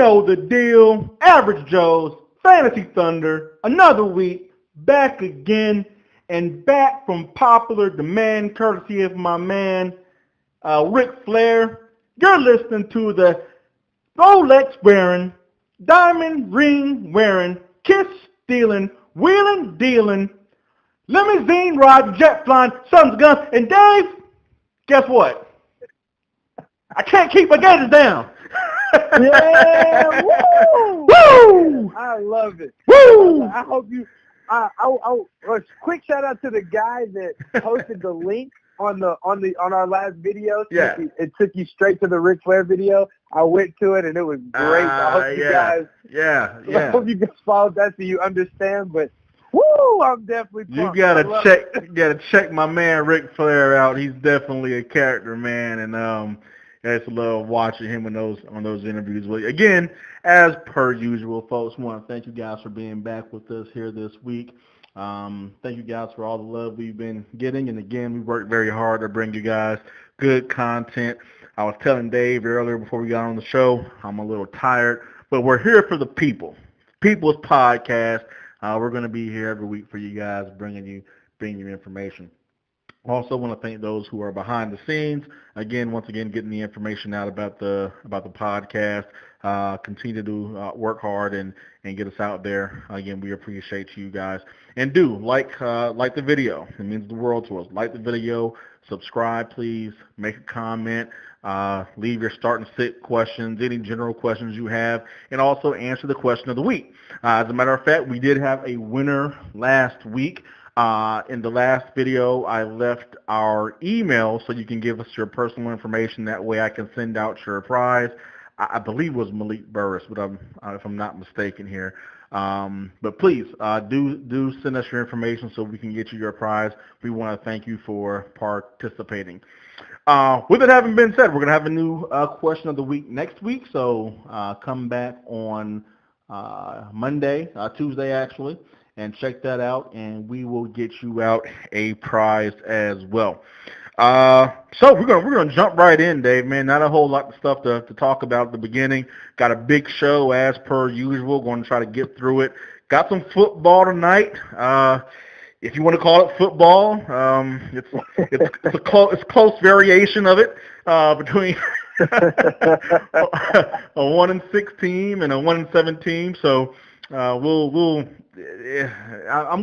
know the deal. Average Joe's Fantasy Thunder, another week, back again, and back from popular demand, courtesy of my man, Ric Flair. You're listening to the Rolex wearing, diamond ring wearing, kiss stealing, wheeling dealing, limousine riding, jet flying, sons of guns, and Dave, guess what? I can't keep my gators down. Yeah, woo! Woo! I love it. Woo! I hope you. Quick shout out to the guy that posted the link on our last video. Yeah. It took you straight to the Ric Flair video. I went to it and it was great. I hope you guys. Yeah. I hope you guys followed that so you understand. But woo, I'm definitely pumped. You gotta check my man Ric Flair out. He's definitely a character, man, and I just love watching him on those interviews. Well, again, as per usual, folks, I want to thank you guys for being back with us here this week. Thank you guys for all the love we've been getting, and again, we worked very hard to bring you guys good content. I was telling Dave earlier before we got on the show, I'm a little tired, but we're here for the people. People's podcast. We're going to be here every week for you guys, bringing you information. Also want to thank those who are behind the scenes. Once again, getting the information out about the podcast. Continue to work hard and get us out there. Again, we appreciate you guys. And do like the video. It means the world to us. Like the video. Subscribe, please. Make a comment. Leave your start and sit questions, any general questions you have, and also answer the question of the week. As a matter of fact, we did have a winner last week. In the last video, I left our email so you can give us your personal information. That way I can send out your prize. I believe it was Malik Burris, but if I'm not mistaken here. But please do send us your information so we can get you your prize. We want to thank you for participating. With it having been said, we're going to have a new question of the week next week. So come back on Tuesday actually, and check that out, and we will get you out a prize as well. So we're gonna jump right in, Dave. Man, not a whole lot of stuff to talk about at the beginning. Got a big show as per usual. Going to try to get through it. Got some football tonight. If you want to call it football, it's a close variation of it between a 1-6 team and a 1-7 team. So I'm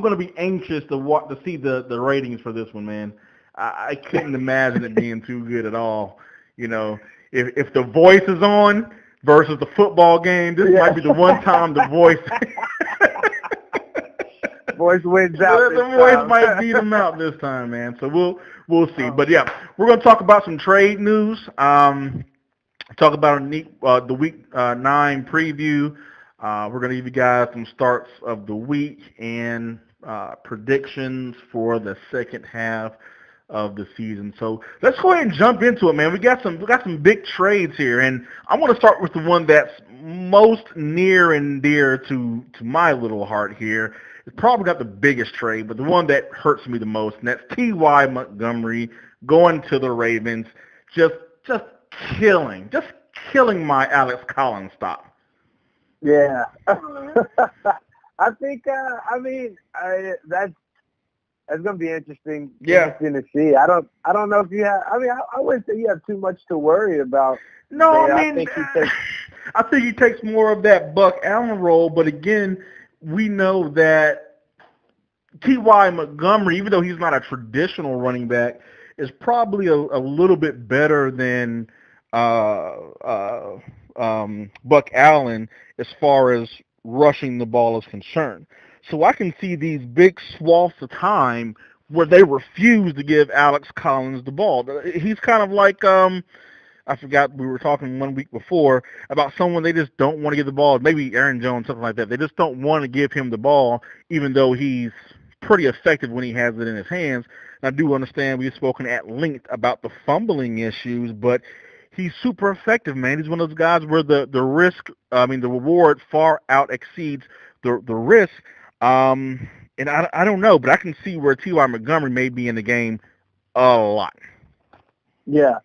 going to be anxious to see the ratings for this one, man. I couldn't imagine it being too good at all. You know, if The Voice is on versus the football game, this might be the one time The Voice Voice wins out. The Voice might beat them out this time, man. So we'll see. But yeah, we're going to talk about some trade news. Talk about the week 9 preview. We're going to give you guys some starts of the week and predictions for the second half of the season. So let's go ahead and jump into it, man. We got some big trades here, and I want to start with the one that's most near and dear to my little heart here. It's probably not the biggest trade, but the one that hurts me the most, and that's T.Y. Montgomery going to the Ravens, just killing my Alex Collins stock. Yeah. I think, that's going to be interesting. Yeah. Interesting to see. I don't know if you have, I wouldn't say you have too much to worry about. No, I think he takes more of that Buck Allen role, but again, we know that T.Y. Montgomery, even though he's not a traditional running back, is probably a little bit better than Buck Allen as far as rushing the ball is concerned. So I can see these big swaths of time where they refuse to give Alex Collins the ball. He's kind of like, I forgot, we were talking 1 week before about someone they just don't want to give the ball, maybe Aaron Jones, something like that. They just don't want to give him the ball, even though he's pretty effective when he has it in his hands. And I do understand we've spoken at length about the fumbling issues, but he's super effective, man. He's one of those guys where the reward far out exceeds the risk. And I don't know, but I can see where T.Y. Montgomery may be in the game a lot. Yeah.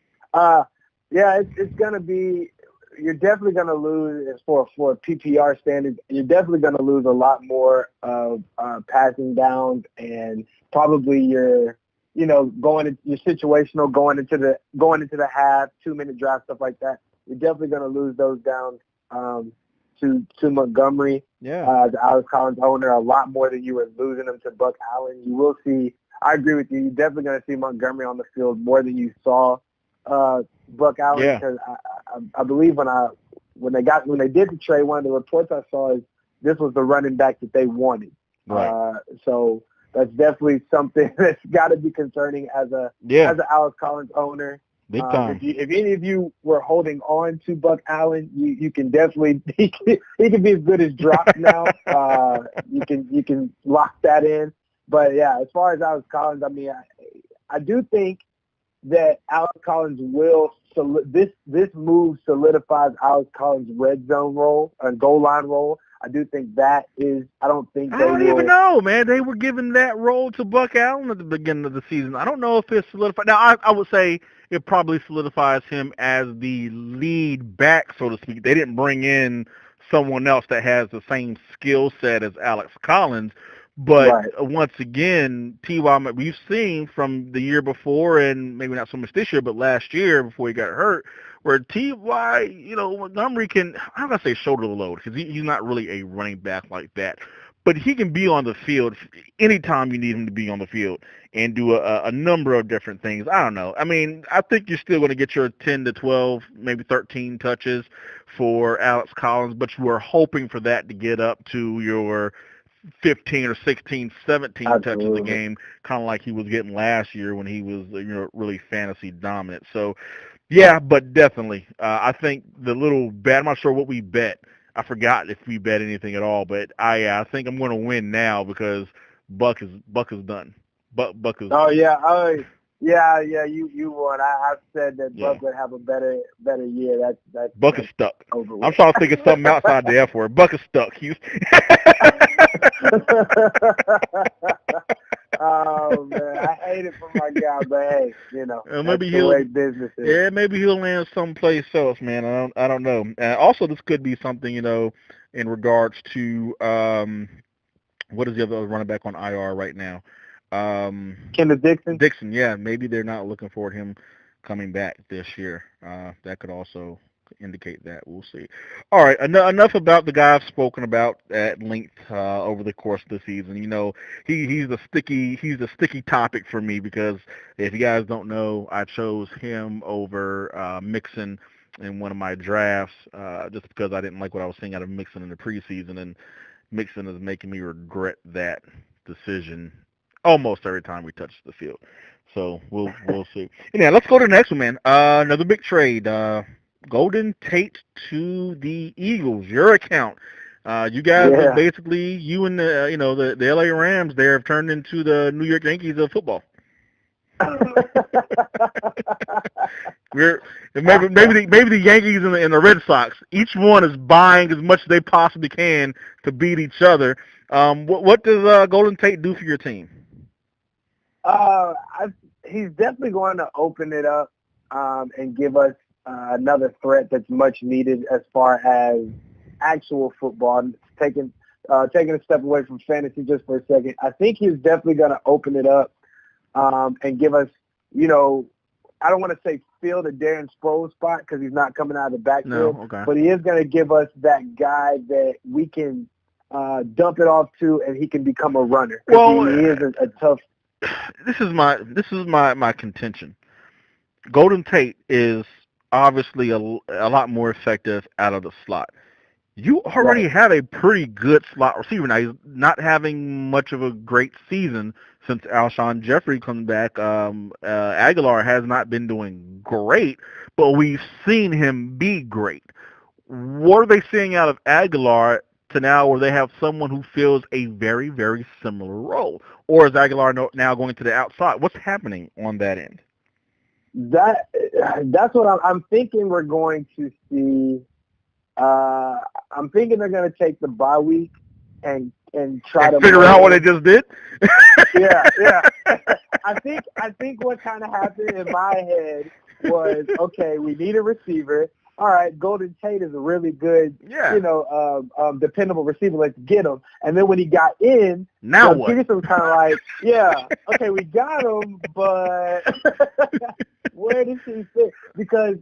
It's going to be you're definitely going to lose as for PPR standards. You're definitely going to lose a lot more of passing downs and probably your situational going into the half, 2-minute drive, stuff like that. You're definitely going to lose those downs to Montgomery, the Alex Collins owner, a lot more than you were losing them to Buck Allen. You will see. I agree with you. You're definitely going to see Montgomery on the field more than you saw Buck Allen, because I believe when they did the trade, one of the reports I saw is this was the running back that they wanted. Right. So that's definitely something that's got to be concerning as an Alex Collins owner. Big time. If any of you were holding on to Buck Allen, you can definitely he can be as good as dropped now. You can lock that in. But yeah, as far as Alex Collins, I mean, I do think that Alex Collins will this move solidifies Alex Collins' red zone role and goal line role. I do think that is. I don't even know, man. They were giving that role to Buck Allen at the beginning of the season. I don't know if it's solidified. Now, I would say it probably solidifies him as the lead back, so to speak. They didn't bring in someone else that has the same skill set as Alex Collins. But once again, T.Y., we've seen from the year before, and maybe not so much this year, but last year before he got hurt, where T.Y., Montgomery can, I'm not going to say shoulder the load, because he's not really a running back like that. But he can be on the field anytime you need him to be on the field and do a number of different things. I don't know. I mean, I think you're still going to get your 10 to 12, maybe 13 touches for Alex Collins, but you are hoping for that to get up to your 15 or 16, 17 Absolutely. touches a game, kind of like he was getting last year when he was really fantasy dominant. So, yeah, but definitely. I think the little bet, I'm not sure what we bet. I forgot if we bet anything at all, but I think I'm going to win now because Buck is done. Buck is. Oh yeah, you won. I said that Buck would have a better year. That's Buck is stuck. Over with. I'm trying to think of something outside the F word. Buck is stuck. Oh man, I hate it for my guy, but hey, maybe that's the way business is. Yeah, maybe he'll land someplace else, man. I don't know. Also, this could be something, in regards to what is the other running back on IR right now? Kenneth Dixon. Dixon, yeah. Maybe they're not looking forward to him coming back this year. That could also indicate that. We'll see. All right, enough about the guy I've spoken about at length over the course of the season. He's a sticky topic for me because if you guys don't know, I chose him over Mixon in one of my drafts just because I didn't like what I was seeing out of Mixon in the preseason, and Mixon is making me regret that decision almost every time we touch the field. So we'll see. And yeah, let's go to the next one, man. Another big trade. Golden Tate to the Eagles. Your account. You guys are basically, you and the LA Rams there have turned into the New York Yankees of football. Maybe the Yankees and the Red Sox. Each one is buying as much as they possibly can to beat each other. What does Golden Tate do for your team? He's definitely going to open it up and give us another threat that's much needed as far as actual football. Taking a step away from fantasy just for a second, I think he's definitely going to open it up and give us, I don't want to say fill the Darren Sproles spot because he's not coming out of the backfield, but he is going to give us that guy that we can dump it off to, and he can become a runner. Well, he is a tough. This is my contention. Golden Tate is obviously a lot more effective out of the slot. You already have a pretty good slot receiver. Now, he's not having much of a great season since Alshon Jeffrey comes back. Aguilar has not been doing great, but we've seen him be great. What are they seeing out of Aguilar to now where they have someone who fills a very, very similar role? Or is Aguilar now going to the outside? What's happening on that end? That's what I'm thinking we're going to see. I'm thinking they're going to take the bye week and try to figure out what they just did. Yeah. I think what kind of happened in my head was, okay, we need a receiver. all right, Golden Tate is a really good, Yeah. dependable receiver. Let's get him. And then when he got in, Now Doug what? Peterson was kind of like, yeah, okay, we got him, but where does he fit? Because,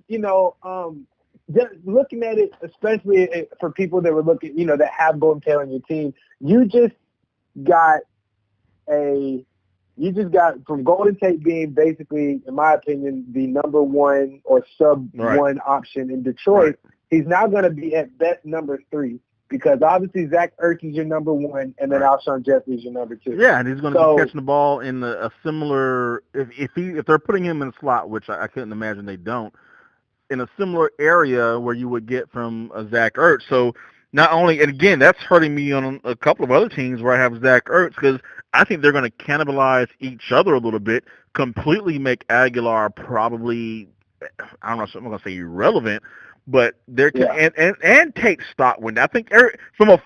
just looking at it, especially for people that were looking, that have Golden Tate on your team, you just got from Golden Tate being basically, in my opinion, the number one or sub one option in Detroit. Right. He's now going to be at best number 3 because obviously Zach Ertz is your number 1 and then Alshon Jeffrey is your number 2. Yeah, and he's going to be catching the ball in a similar if they're putting him in a slot, which I couldn't imagine they don't, in a similar area where you would get from Zach Ertz. So not only, and again, that's hurting me on a couple of other teams where I have Zach Ertz because I think they're going to cannibalize each other a little bit, completely make Aguilar probably, I don't know, I'm going to say irrelevant, but they're and take stock win. I think from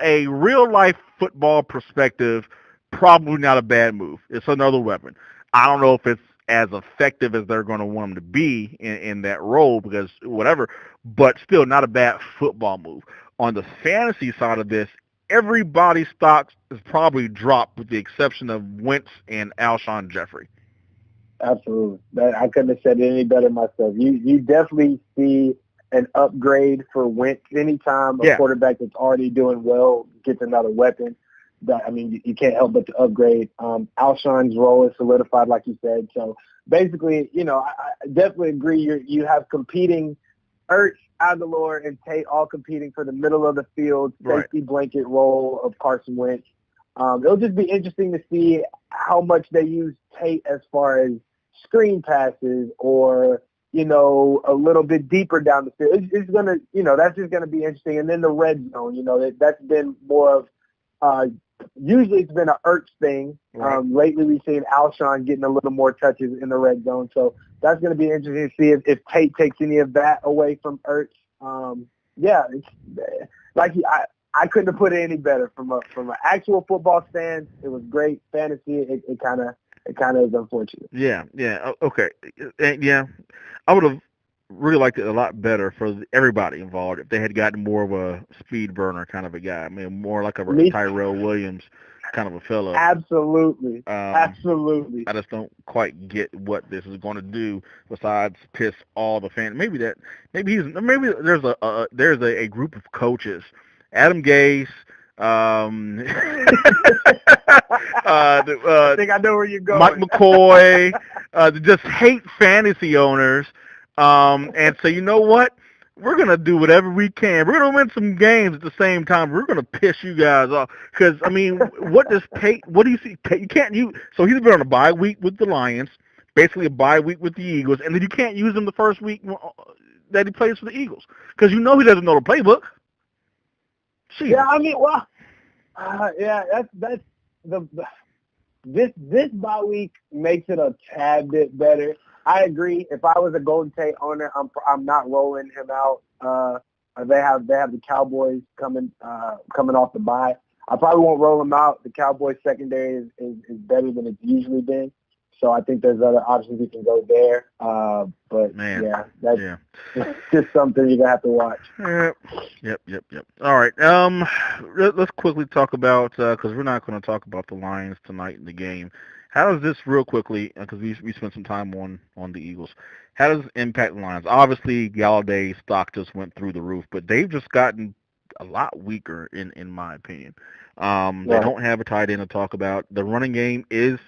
a real life football perspective, probably not a bad move. It's another weapon. I don't know if it's as effective as they're going to want him to be in that role because whatever, but still not a bad football move. On the fantasy side of this, everybody's stocks is probably dropped with the exception of Wentz and Alshon Jeffrey. Absolutely. I couldn't have said it any better myself. You definitely see an upgrade for Wentz anytime a quarterback that's already doing well gets another weapon. You can't help but to upgrade. Alshon's role is solidified, like you said. So basically, I definitely agree. You have competing Ertz, Aguilar, and Tate all competing for the middle of the field safety blanket role of Carson Wentz. It'll just be interesting to see how much they use Tate as far as screen passes or, a little bit deeper down the field. It's going to, that's just going to be interesting. And then the red zone, that's been more of usually it's been an Ertz thing. Right. Lately we've seen Alshon getting a little more touches in the red zone. So that's going to be interesting to see if Tate takes any of that away from Ertz. It's like I couldn't have put it any better from an actual football stand. It was great. Fantasy, it kind of is unfortunate. Yeah. Okay. I would have really liked it a lot better for everybody involved if they had gotten more of a speed burner kind of a guy. I mean, more like a Tyrell Williams kind of a fellow. Absolutely. Absolutely. I just don't quite get what this is going to do besides piss all the fans. Maybe there's a group of coaches. Adam Gase. I think I know where you're going. Mike McCoy. Just hate fantasy owners. And so you know what? We're going to do whatever we can. We're going to win some games at the same time. We're going to piss you guys off. Because, what do you see? So he's been on a bye week with the Lions, basically a bye week with the Eagles, and then you can't use him the first week that he plays for the Eagles. Because he doesn't know the playbook. Jeez. Yeah, that's this bye week makes it a tad bit better. I agree. If I was a Golden Tate owner, I'm not rolling him out. They have the Cowboys coming off the bye. I probably won't roll him out. The Cowboys secondary is better than it's usually been. So I think there's other options we can go there. But it's just something you're gonna have to watch. Yep. All right. Let's quickly talk about because we're not going to talk about the Lions tonight in the game. How does this real quickly? Because we spent some time on the Eagles. How does it impact the Lions? Obviously, Galladay's stock just went through the roof, but they've just gotten a lot weaker in my opinion. They don't have a tight end to talk about. The running game is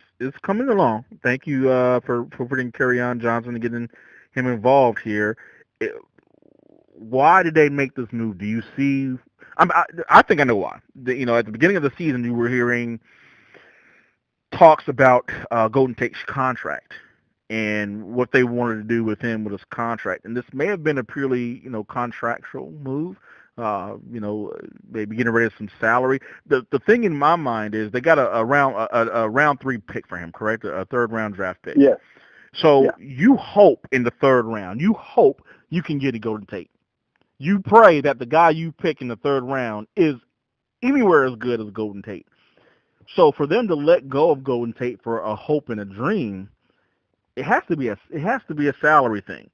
coming along. Thank you for putting Kerryon Johnson and getting him involved here. Why did they make this move? Do you see? I think I know why. At the beginning of the season, you were hearing talks about Golden Tate's contract and what they wanted to do with him with his contract. And this may have been a purely, contractual move. Maybe getting rid of some salary. The thing in my mind is they got a round 3 pick for him, correct? A 3rd round draft pick. Yeah. So you hope in the 3rd round, you can get a Golden Tate. You pray that the guy you pick in the 3rd round is anywhere as good as Golden Tate. So for them to let go of Golden Tate for a hope and a dream, it has to be a salary thing.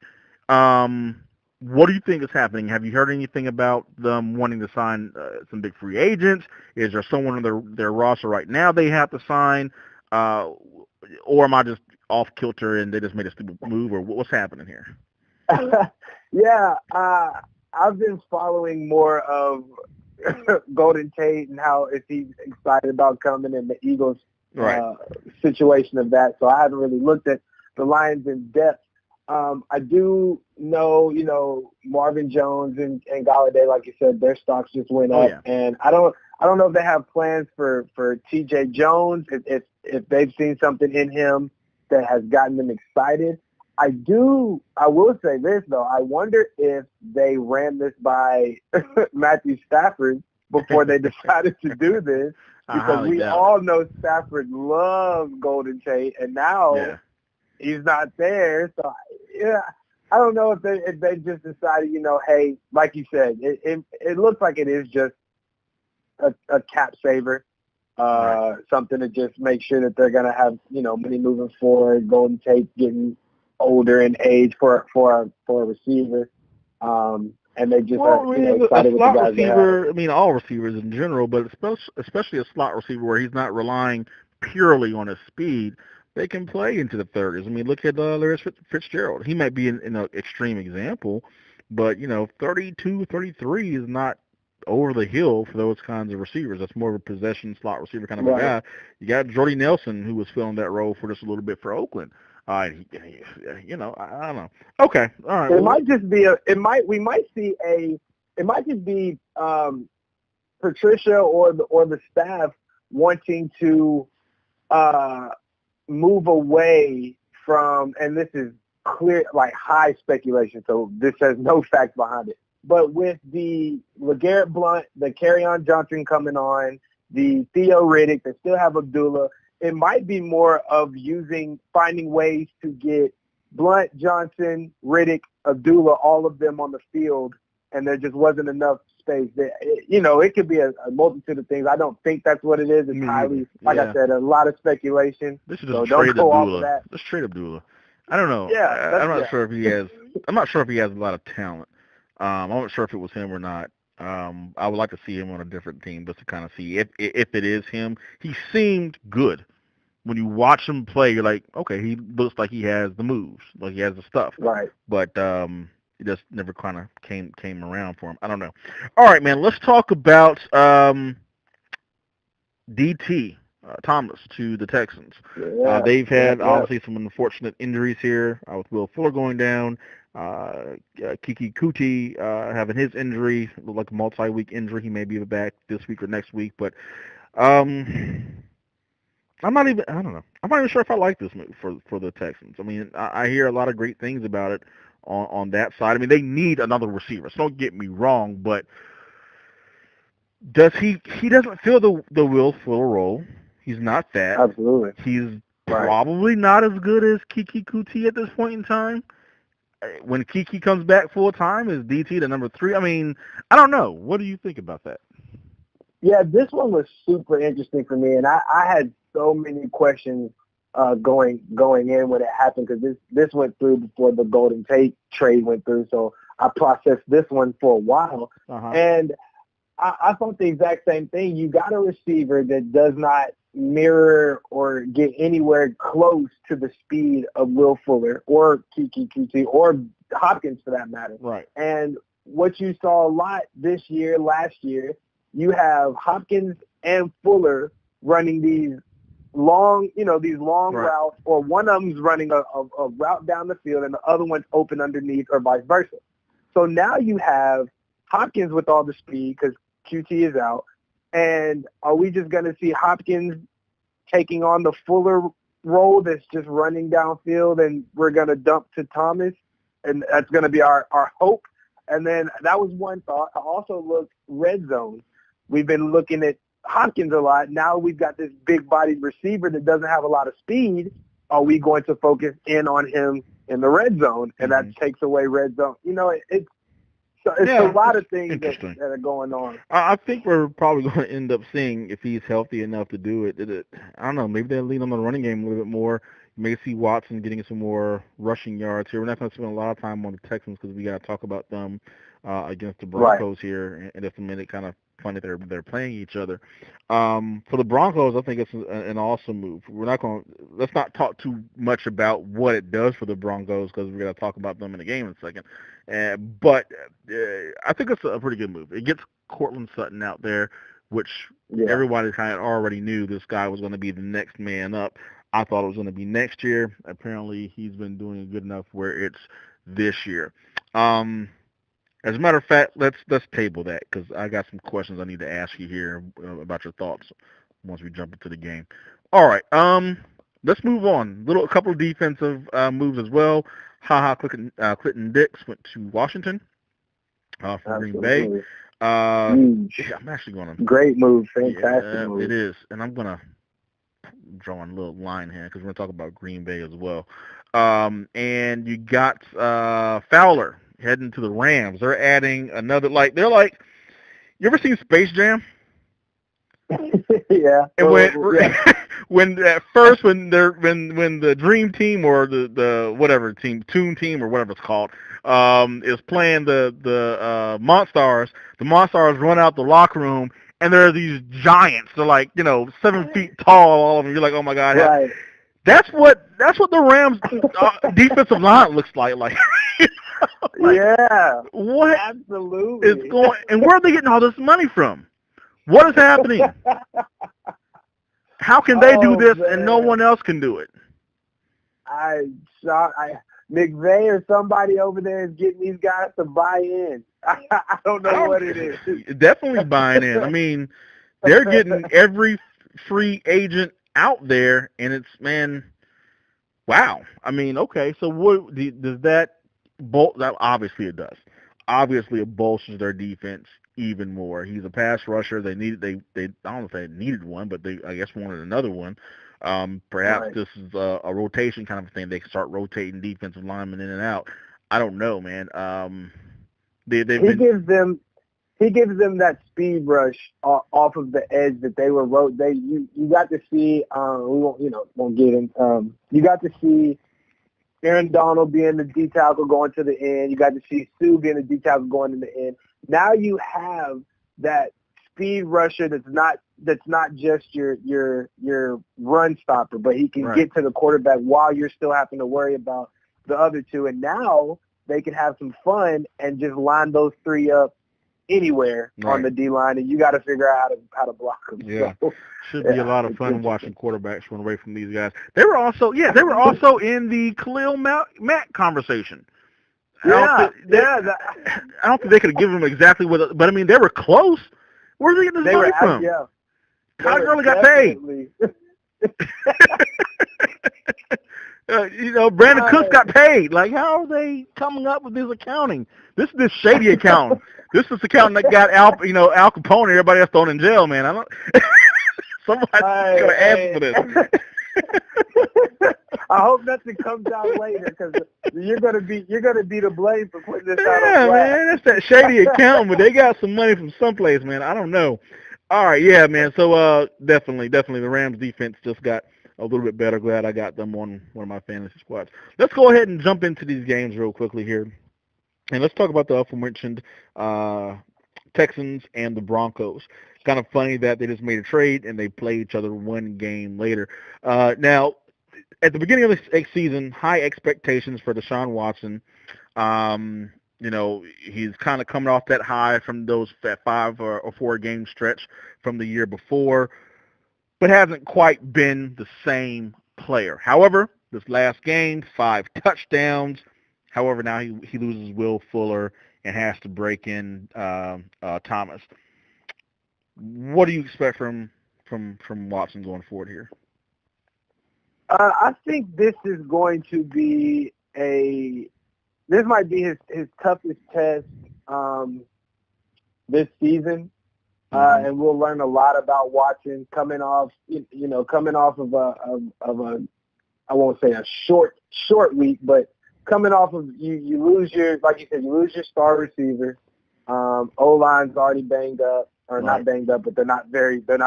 what do you think is happening? Have you heard anything about them wanting to sign some big free agents? Is there someone on their roster right now they have to sign? Or am I just off kilter and they just made a stupid move? Or what's happening here? Yeah, I've been following more of Golden Tate and how if he's excited about coming and the Eagles situation of that. So I haven't really looked at the Lions in depth. I do know, Marvin Jones and Golladay, like you said, their stocks just went up. Yeah. And I don't know if they have plans for TJ Jones, if they've seen something in him that has gotten them excited. I will say this, though. I wonder if they ran this by Matthew Stafford before they decided to do this, because we all know Stafford loves Golden Tate, and now he's not there. So, I don't know if they just decided, hey, like you said, it looks like it is just a cap saver, something to just make sure that they're going to have, money moving forward. Golden Tate getting older in age for a receiver, and they just excited a slot with the guys receiver. I mean, all receivers in general, but especially a slot receiver where he's not relying purely on his speed. They can play into the 30s. I mean, look at Larry Fitzgerald. He might be in an extreme example, but 32, 33 is not over the hill for those kinds of receivers. That's more of a possession slot receiver kind of a guy. You got Jordy Nelson, who was filling that role for just a little bit for Oakland. I don't know. Okay, all right. It might just be we might see it might just be Patricia or the staff wanting to move away from, and this is clear, like high speculation, so this has no facts behind it. But with the LeGarrette Blount, the Kerryon Johnson coming on, the Theo Riddick, they still have Abdullah. It might be more of finding ways to get Blount, Johnson, Riddick, Abdullah, all of them on the field, and there just wasn't enough space. It could be a multitude of things. I don't think that's what it is. It's highly, like I said, a lot of speculation. This is just trade Abdullah. Let's trade Abdullah. I don't know. I'm not sure if he has. I'm not sure if he has a lot of talent. I'm not sure if it was him or not. I would like to see him on a different team just to kind of see if it is him. He seemed good. When you watch him play, you're like, okay, he looks like he has the moves, like he has the stuff. Right. But it just never kind of came around for him. I don't know. All right, man, let's talk about DT Thomas to the Texans. They've had obviously some unfortunate injuries here with Will Fuller going down. Kiki Kuti having his injury, like a multi-week injury. He may be back this week or next week, but I'm not even sure if I like this move for the Texans. I mean, I hear a lot of great things about it on that side. I mean, they need another receiver, so don't get me wrong, but does he doesn't fill the Will Fuller role. He's not that. Absolutely. He's probably not as good as Kiki Kuti at this point in time. When Kiki comes back full time, is DT the number 3? I mean, I don't know. What do you think about that? Yeah, this one was super interesting for me, and I had so many questions going in when it happened, because this went through before the Golden Tate trade went through, so I processed this one for a while. And I thought the exact same thing. You got a receiver that does not mirror or get anywhere close to the speed of Will Fuller or Kiki Kuti or Hopkins for that matter. Right. And what you saw a lot this year, last year, you have Hopkins and Fuller running these long routes, or one of them's running a route down the field and the other one's open underneath, or vice versa. So now you have Hopkins with all the speed because QT is out. And are we just going to see Hopkins taking on the Fuller role that's just running downfield, and we're going to dump to Thomas? And that's going to be our hope. And then that was one thought. I also looked red zone. We've been looking at Hopkins a lot. Now we've got this big-bodied receiver that doesn't have a lot of speed. Are we going to focus in on him in the red zone? And that takes away red zone. It's a lot of things that are going on. I think we're probably going to end up seeing, if he's healthy enough to do it. I don't know, maybe they'll lean on the running game a little bit more. may see Watson getting some more rushing yards here. We're not going to spend a lot of time on the Texans because we got to talk about them against the Right. Broncos here in just a minute. Kind of funny they're playing each other. For the Broncos, I think it's an awesome move. Let's not talk too much about what it does for the Broncos because we're going to talk about them in the game in a second. But I think it's a pretty good move. It gets Cortland Sutton out there, which everybody kind of already knew this guy was going to be the next man up. I thought it was going to be next year. Apparently, he's been doing good enough where it's this year. As a matter of fact, let's table that because I got some questions I need to ask you here about your thoughts once we jump into the game. All right, let's move on. A couple of defensive moves as well. Clinton Dix went to Washington from Green Bay. I'm actually going to great move, fantastic move. It is, and I'm going to draw a little line here because we're going to talk about Green Bay as well. And you got Fowler heading to the Rams. They're adding another, you ever seen Space Jam? Yeah. And when the Dream Team or the whatever team, Toon Team or whatever it's called, is playing the Monstars, the Monstars run out the locker room and there are these giants. They're 7 feet tall, all of them. You're like, oh my god. Right. That's what the Rams defensive line looks like. Yeah. What? Absolutely. Is going? And where are they getting all this money from? What is happening? How can they do this and no one else can do it? McVay or somebody over there is getting these guys to buy in. I don't know what it is. Definitely buying in. I mean, they're getting every free agent out there, and it's, man, wow. I mean, okay, so what does that obviously it does. Obviously, it bolsters their defense even more. He's a pass rusher. They I don't know if they needed one, but they, I guess, wanted another one. Perhaps this is a rotation kind of thing. They can start rotating defensive linemen in and out. I don't know, man. He gives them that speed rush off of the edge that they were you got to see. Won't get in. You got to see Aaron Donald being the D tackle going to the end. You got to see Sue being the D tackle going to the end. Now you have that speed rusher that's not just your run stopper, but he can get to the quarterback while you're still having to worry about the other two. And now they can have some fun and just line those three up anywhere on the D line, and you got to figure out how to block them. Yeah, so, should be a lot of fun watching quarterbacks run away from these guys. They were also in the Khalil Mack conversation. I don't think they could have given them exactly what, but I mean they were close. Where did they get this money from? Yeah, Todd Gurley got paid. Brandon Cooks got paid. Like, how are they coming up with this accounting? This is this shady accounting. This is the accounting that got Al Capone and everybody else thrown in jail, man. I don't. Somebody's gonna ask for this. I hope nothing comes out later because you're gonna be the blame for putting this out. Yeah, man, that's that shady accounting, but they got some money from someplace, man. I don't know. All right, yeah, man. So definitely, the Rams defense just got a little bit better. Glad I got them on one of my fantasy squads. Let's go ahead and jump into these games real quickly here, and let's talk about the aforementioned Texans and the Broncos. Kind of funny that they just made a trade and they play each other one game later. Now, at the beginning of the season, high expectations for Deshaun Watson. He's kind of coming off that high from that 5 or 4 game stretch from the year before, but hasn't quite been the same player. However, this last game, 5 touchdowns. However, now he loses Will Fuller and has to break in Thomas. What do you expect from Watson going forward here? I think this is going to be this might be his toughest test this season, and we'll learn a lot about Watson coming off of a I won't say a short week, but coming off of you lose your, like you said, you lose your star receiver. O-line's already banged up, or not banged up, but they're not very good.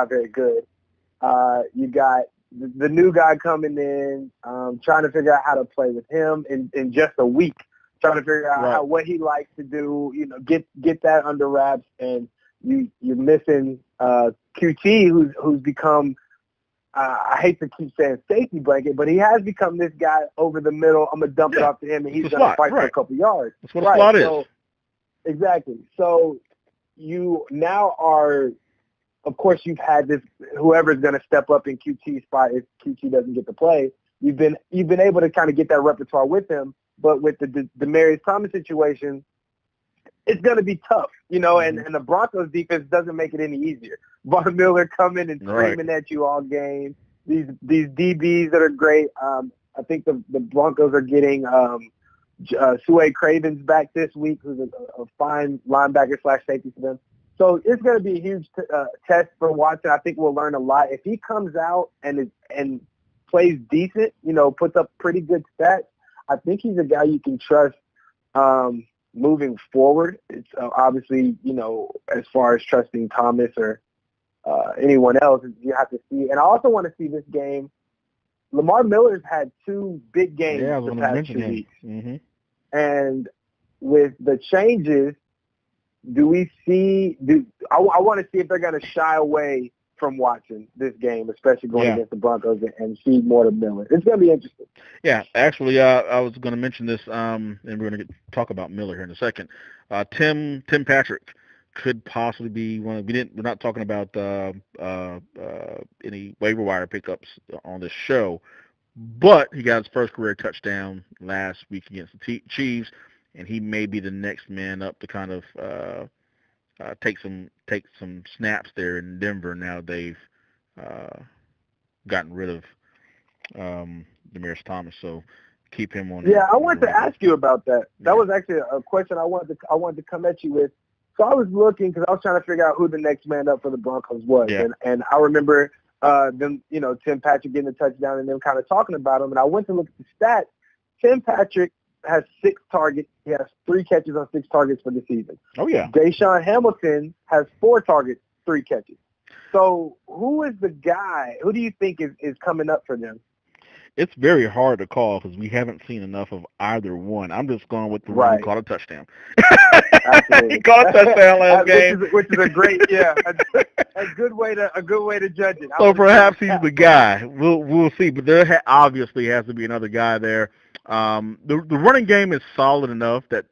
You got the new guy coming in, trying to figure out how to play with him in just a week, trying to figure out what he likes to do, get that under wraps, and you're missing QT, who's become, I hate to keep saying safety blanket, but he has become this guy over the middle. I'm going to dump it off to him, and he's going to fight for a couple yards. That's what a slot is. Exactly. So you now are, of course, you've had this, whoever's going to step up in QT's spot if QT doesn't get to play. You've been able to kind of get that repertoire with him, but with the Demaryius Thomas situation, it's going to be tough, and the Broncos defense doesn't make it any easier. Von Miller coming and screaming at you all game. These DBs that are great. I think the Broncos are getting Suede Cravens back this week, who's a fine linebacker / safety for them. So it's going to be a huge test for Watson. I think we'll learn a lot. If he comes out and plays decent, puts up pretty good stats, I think he's a guy you can trust moving forward. It's obviously, as far as trusting Thomas or anyone else, you have to see. And I also want to see this game. Lamar Miller's had 2 big games the past 2 weeks. Mm-hmm. And with the changes, do we see – I want to see if they're going to shy away from Watson this game, especially going against the Broncos, and feed more to Miller. It's going to be interesting. Yeah, actually, I was going to mention this, and we're going to talk about Miller here in a second. Tim Patrick could possibly be one of – we're not talking about any waiver wire pickups on this show, but he got his first career touchdown last week against the Chiefs, and he may be the next man up to kind of take some snaps there in Denver. Now they've gotten rid of Demaryius Thomas, so keep him on. Yeah, I wanted to ask you about that. That was actually a question I wanted to come at you with. So I was looking because I was trying to figure out who the next man up for the Broncos was, and I remember them, Tim Patrick getting a touchdown and them kind of talking about him. And I went to look at the stats. Tim Patrick has 6 targets. He has 3 catches on 6 targets for the season. Oh, yeah. Deshaun Hamilton has 4 targets, 3 catches. So who is the guy? Who do you think is coming up for them? It's very hard to call because we haven't seen enough of either one. I'm just going with the one who caught a touchdown. He caught a touchdown last game, which is a great, a good way to judge it. So perhaps he's the guy. We'll see, but there obviously has to be another guy there. The running game is solid enough but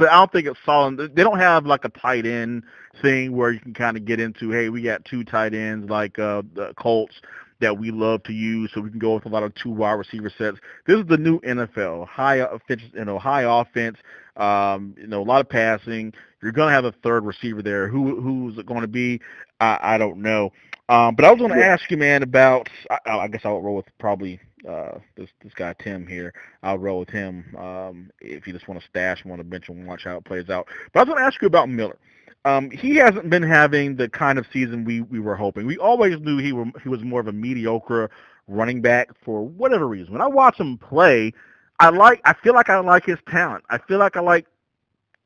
I don't think it's solid. They don't have like a tight end thing where you can kind of get into, hey, we got 2 tight ends like the Colts that we love to use, so we can go with a lot of 2 wide receiver sets. This is the new NFL, high offense, high offense, a lot of passing. You're going to have a 3rd receiver there. Who's it going to be? I don't know. But I was going to ask you, man, about. I guess I'll roll with probably this guy Tim here. I'll roll with him if you just want to stash him on the bench and watch how it plays out. But I was going to ask you about Miller. He hasn't been having the kind of season we were hoping. We always knew he was more of a mediocre running back for whatever reason. When I watch him play, I feel like I like his talent. I feel like I like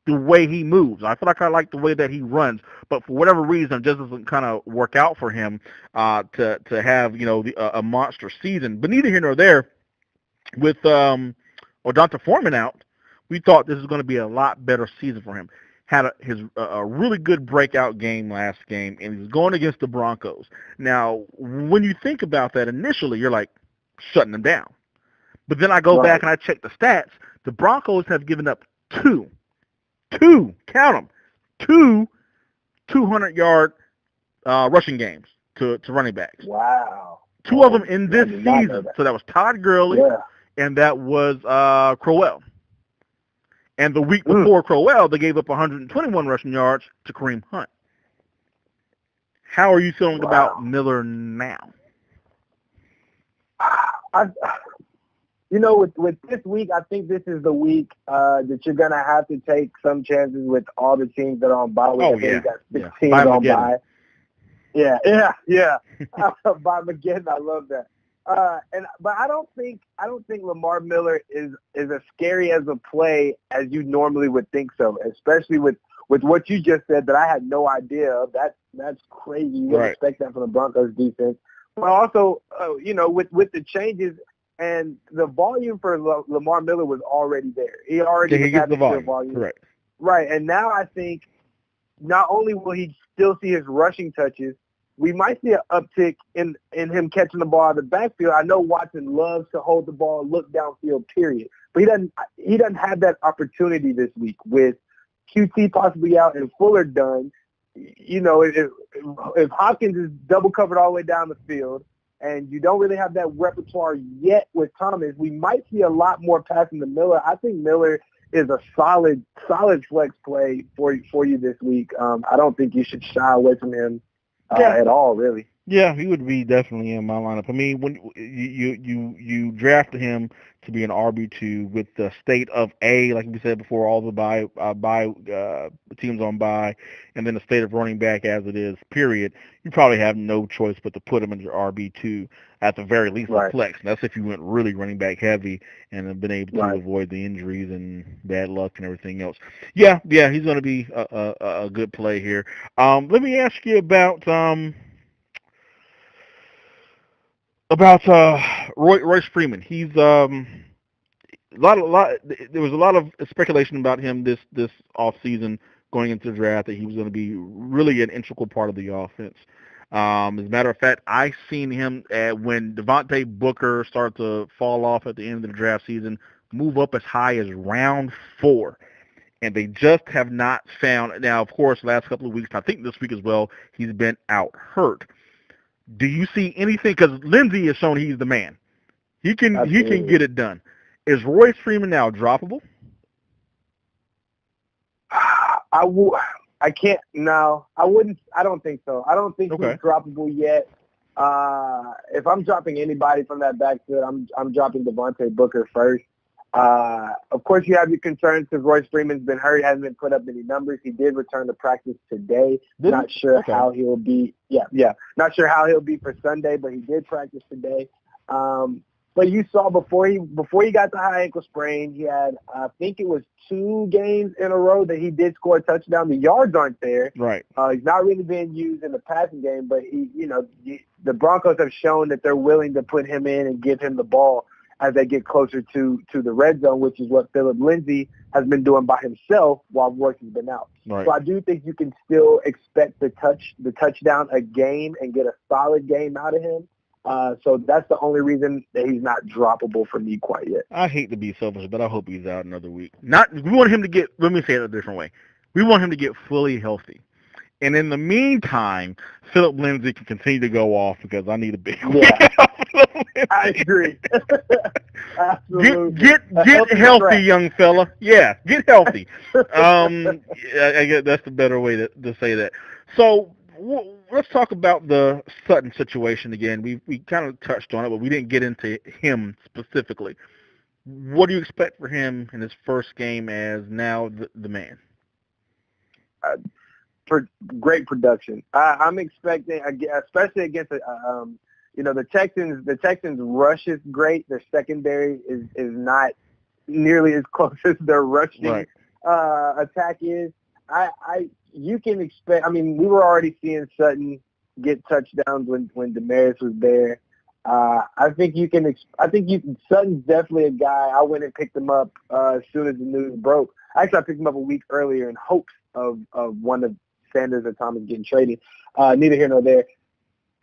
the way he moves. I feel like I like the way that he runs. But for whatever reason, it just doesn't kind of work out for him to have a monster season. But neither here nor there. With O'Donta Foreman out, we thought this was going to be a lot better season for him. Had a really good breakout game last game, and he was going against the Broncos. Now, when you think about that initially, you're like shutting them down. But then I go back and I check the stats. The Broncos have given up two, count them, 2 200-yard rushing games to running backs. Wow. 2 of them in this season. So that was Todd Gurley, and that was Crowell. And the week before Crowell, they gave up 121 rushing yards to Kareem Hunt. How are you feeling about Miller now? With this week, I think this is the week that you're going to have to take some chances with all the teams that are on bye. You got 6 teams on bye. Yeah. By McGinn, I love that. But I don't think Lamar Miller is as scary as a play as you normally would think so, especially with what you just said that I had no idea of. That's crazy. You wouldn't expect that from the Broncos defense. But also, with the changes and the volume for Lamar Miller was already there. He already he gets the volume. volume. Right. And now I think not only will he still see his rushing touches, we might see an uptick in him catching the ball out of the backfield. I know Watson loves to hold the ball, look downfield, period. But he doesn't have that opportunity this week with QT possibly out and Fuller done. If Hopkins is double covered all the way down the field and you don't really have that repertoire yet with Thomas, we might see a lot more passing to Miller. I think Miller is a solid flex play for you this week. I don't think you should shy away from him at all, really. Yeah, he would be definitely in my lineup. I mean, when you drafted him to be an RB2 with the state of A, like we said before, all the bye teams on bye, and then the state of running back as it is, period, you probably have no choice but to put him in your RB2 at the very least a flex. And that's if you went really running back heavy and have been able to avoid the injuries and bad luck and everything else. Yeah, he's going to be a good play here. Let me ask you about Royce Freeman. He's there was a lot of speculation about him this off season going into the draft that he was going to be really an integral part of the offense. As a matter of fact, I seen him when Devontae Booker started to fall off at the end of the draft season, move up as high as round 4. And they just have not found. Now, of course, the last couple of weeks, I think this week as well, he's been out hurt. Do you see anything? Because Lindsey has shown he's the man. He can get it done. Is Royce Freeman now droppable? I can't. No, I wouldn't. I don't think so. I don't think he's droppable yet. If I'm dropping anybody from that backfield, I'm dropping Devontae Booker first. Of course, you have your concerns because Royce Freeman's been hurt, hasn't been put up any numbers. He did return to practice today. Not sure how he'll be. Yeah. Not sure how he'll be for Sunday, but he did practice today. But you saw before he got the high ankle sprain, he had, I think it was 2 games in a row that he did score a touchdown. The yards aren't there. Right. He's not really being used in the passing game, but the Broncos have shown that they're willing to put him in and give him the ball as they get closer to the red zone, which is what Philip Lindsay has been doing by himself while Royce has been out. Right. So I do think you can still expect the touchdown a game and get a solid game out of him. So that's the only reason that he's not droppable for me quite yet. I hate to be selfish, but I hope he's out another week. We want him to get, let me say it a different way. We want him to get fully healthy. And in the meantime, Philip Lindsay can continue to go off because I need a big I agree. Absolutely. Get healthy, young fella. Yeah, get healthy. I guess that's the better way to say that. So let's talk about the Sutton situation again. We kind of touched on it, but we didn't get into him specifically. What do you expect for him in his first game as now the man? For great production. I'm expecting, especially against the Texans. The Texans' rush is great. Their secondary is not nearly as close as their rushing attack is. You can expect. I mean, we were already seeing Sutton get touchdowns when Demaryius was there. I think Sutton's definitely a guy. I went and picked him up as soon as the news broke. Actually, I picked him up a week earlier in hopes of one of Sanders or Thomas getting traded. Neither here nor there.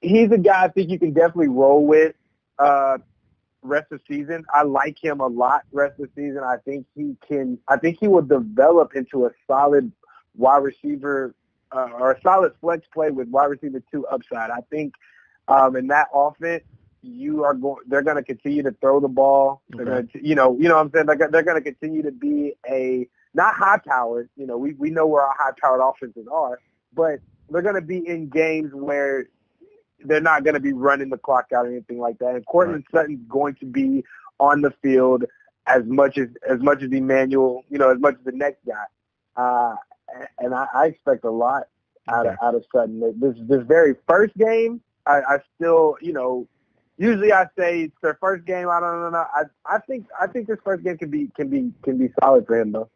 He's a guy I think you can definitely roll with rest of the season. I like him a lot rest of the season. I think he will develop into a solid wide receiver or a solid flex play with wide receiver 2 upside. I think in that offense, they're going to continue to throw the ball. They're going to, you know what I'm saying? They're going to continue to be not high-powered. We know where our high-powered offenses are, but they're going to be in games where they're not going to be running the clock out or anything like that. And Courtland Sutton's going to be on the field as much as Emmanuel, as much as the next guy. And I expect a lot out of Sutton. This very first game, I still, usually I say it's their first game. I don't know. I think this first game can be solid for him though.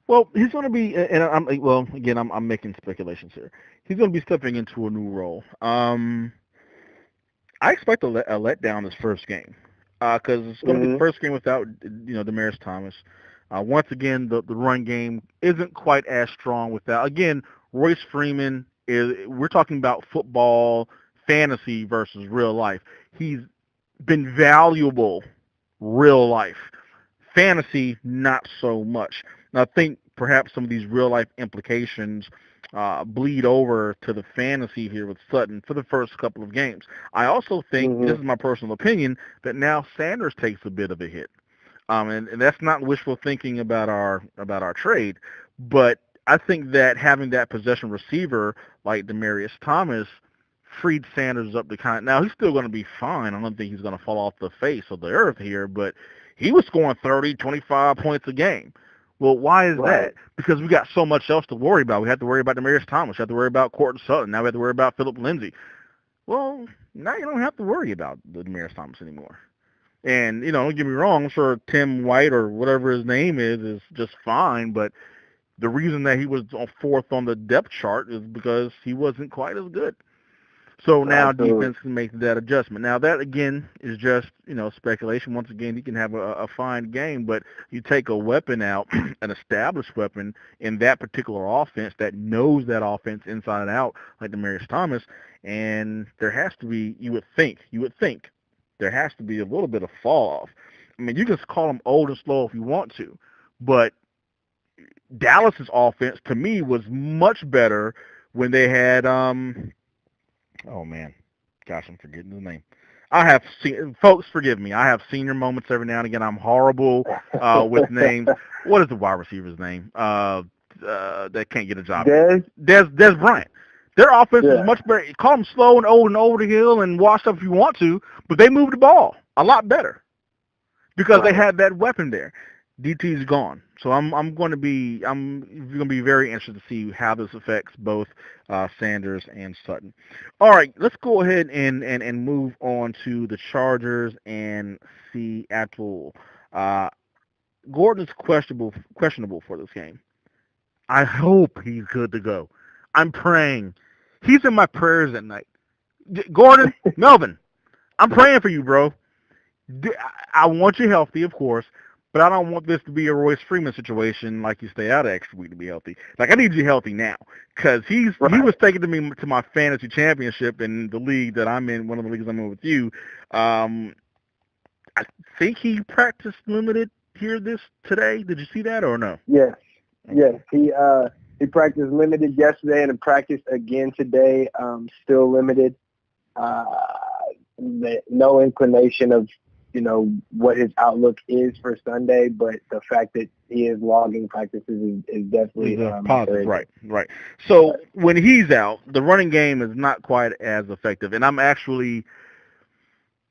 Well, he's going to be, and I'm making speculations here. He's going to be stepping into a new role. I expect a letdown this first game because it's going to be the first game without Demaryius Thomas. Once again, the run game isn't quite as strong without. Again, Royce Freeman is. We're talking about football fantasy versus real life. He's been valuable real life. Fantasy, not so much. Now, I think perhaps some of these real life implications bleed over to the fantasy here with Sutton for the first couple of games. I also think, this is my personal opinion, that now Sanders takes a bit of a hit. And that's not wishful thinking about our trade, but I think that having that possession receiver like Demaryius Thomas freed Sanders up to kind of, now he's still going to be fine. I don't think he's going to fall off the face of the earth here, but he was scoring 30, 25 points a game. Well, why is that? Because we got so much else to worry about. We have to worry about Demaryius Thomas. We have to worry about Courtland Sutton. Now we have to worry about Philip Lindsay. Well, now you don't have to worry about the Demaryius Thomas anymore. And, don't get me wrong, I'm sure Tim White or whatever his name is just fine, but the reason that he was fourth on the depth chart is because he wasn't quite as good. So now defense can make that adjustment. Now that, again, is just, speculation. Once again, he can have a fine game, but you take a weapon out, an established weapon in that particular offense that knows that offense inside and out, like Demaryius Thomas, and there has to be, you would think, there has to be a little bit of fall off. I mean, you can call them old and slow if you want to, but Dallas's offense, to me, was much better when they had, oh, man. Gosh, I'm forgetting the name. Folks, forgive me. I have senior moments every now and again. I'm horrible with names. What is the wide receiver's name? That can't get a job. Dez Bryant. Their offense is much better. Call them slow and old and over the hill and washed up if you want to, but they moved the ball a lot better because they had that weapon there. DT's gone. So I'm going to be very interested to see how this affects both Sanders and Sutton. All right, let's go ahead and move on to the Chargers and Seattle. Gordon's questionable for this game. I hope he's good to go. I'm praying. He's in my prayers at night. Gordon, Melvin, I'm praying for you, bro. I want you healthy, of course. But I don't want this to be a Royce Freeman situation like you stay out an extra week to be healthy. Like, I need you healthy now because he was taking me to my fantasy championship in the league that I'm in, one of the leagues I'm in with you. I think he practiced limited here today. Did you see that or no? Yes. He practiced limited yesterday and practiced again today, still limited. No inclination of what his outlook is for Sunday, but the fact that he is logging practices is definitely positive. Right. So when he's out, the running game is not quite as effective, and I'm actually,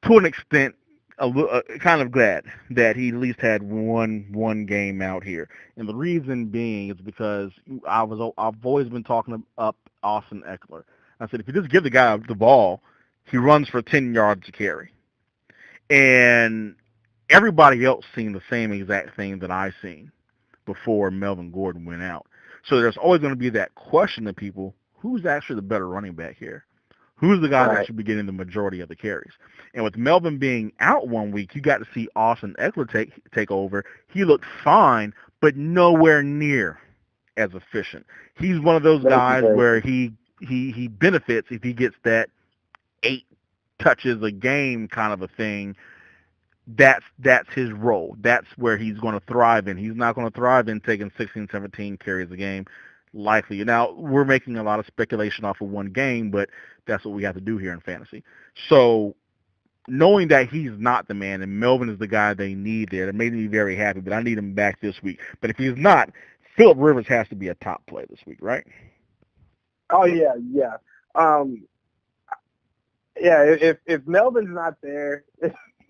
to an extent, kind of glad that he at least had one game out here. And the reason being is because I've always been talking up Austin Eckler. I said, if you just give the guy the ball, he runs for 10 yards to carry. And everybody else seen the same exact thing that I seen before Melvin Gordon went out. So there's always going to be that question to people, who's actually the better running back here? Who's the guy that should be getting the majority of the carries? And with Melvin being out 1 week, you got to see Austin Eckler take over. He looked fine, but nowhere near as efficient. He's one of those guys where he benefits if he gets that 8 touches a game kind of a thing. That's his role. That's where he's going to thrive in. He's not going to thrive in taking 16, 17 carries a game, likely. Now, we're making a lot of speculation off of one game, but that's what we have to do here in fantasy. So knowing that he's not the man and Melvin is the guy they need there, that made me very happy, but I need him back this week. But if he's not, Philip Rivers has to be a top play this week, right? Oh, yeah. If Melvin's not there,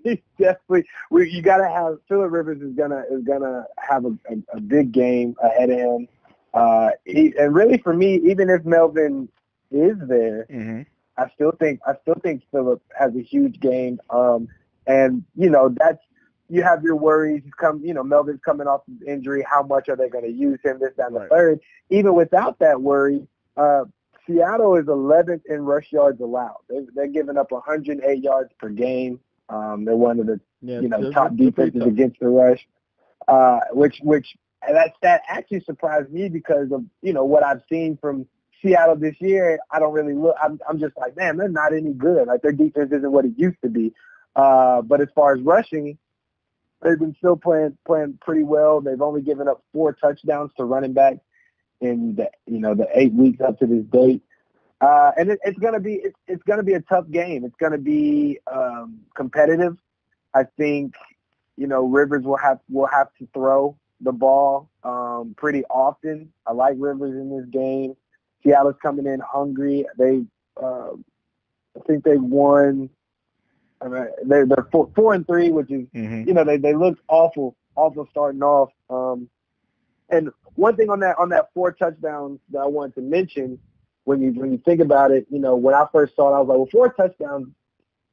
he's definitely. You got to have Philip Rivers is gonna have a big game ahead of him. And really for me, even if Melvin is there, I still think Philip has a huge game. And that's, you have your worries. Melvin's coming off of injury. How much are they going to use him? This, that, and the third. Even without that worry, Seattle is 11th in rush yards allowed. They're giving up 108 yards per game. They're one of the top defenses against the rush. Which that stat actually surprised me because of what I've seen from Seattle this year. I don't really look. I'm just like, man, they're not any good. Like their defense isn't what it used to be. But as far as rushing, they've been still playing pretty well. They've only given up 4 touchdowns to running backs in the 8 weeks up to this date. And it's gonna be a tough game. It's gonna be competitive. I think Rivers will have to throw the ball pretty often. I like Rivers in this game. Seattle's coming in hungry. I think they won. I mean, they're 4-3, which is they looked awful starting off. And one thing on that 4 touchdowns that I wanted to mention, when you think about it, when I first saw it, I was like, well, 4 touchdowns,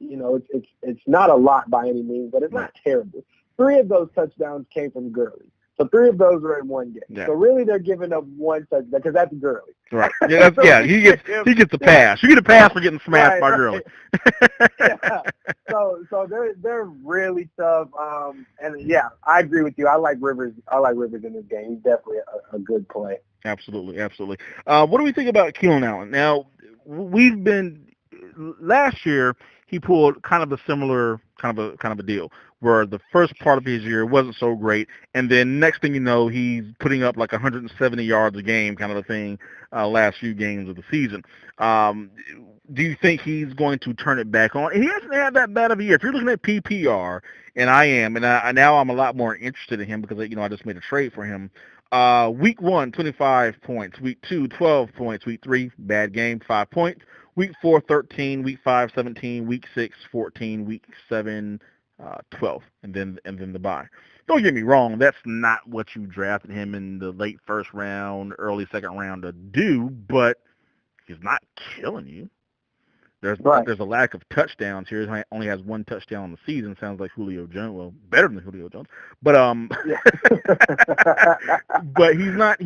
it's not a lot by any means, but it's not terrible. 3 of those touchdowns came from Gurley. So 3 of those were in one game. Yeah. So really, they're giving up 1 touchdown because that's Gurley. Right. Yeah, he gets the pass. You get a pass for getting smashed by Gurley. Yeah. So they're really tough. And yeah, I agree with you. I like Rivers. In this game. He's definitely a good play. Absolutely. What do we think about Keenan Allen? Now, last year he pulled kind of a similar kind of a deal where the first part of his year wasn't so great, and then next thing you know, he's putting up like 170 yards a game kind of a thing last few games of the season. Do you think he's going to turn it back on? And he hasn't had that bad of a year. If you're looking at PPR, and I am, and now I'm a lot more interested in him because I just made a trade for him. Week 1, 25 points. Week 2, 12 points. Week 3, bad game, 5 points. Week 4, 13. Week 5, 17. Week 6, 14. Week 7, 12. And then the bye. Don't get me wrong. That's not what you drafted him in the late first round, early second round to do, but he's not killing you. There's a lack of touchdowns here. He only has 1 touchdown on the season. Sounds like Julio Jones. Well, better than Julio Jones. But but he's not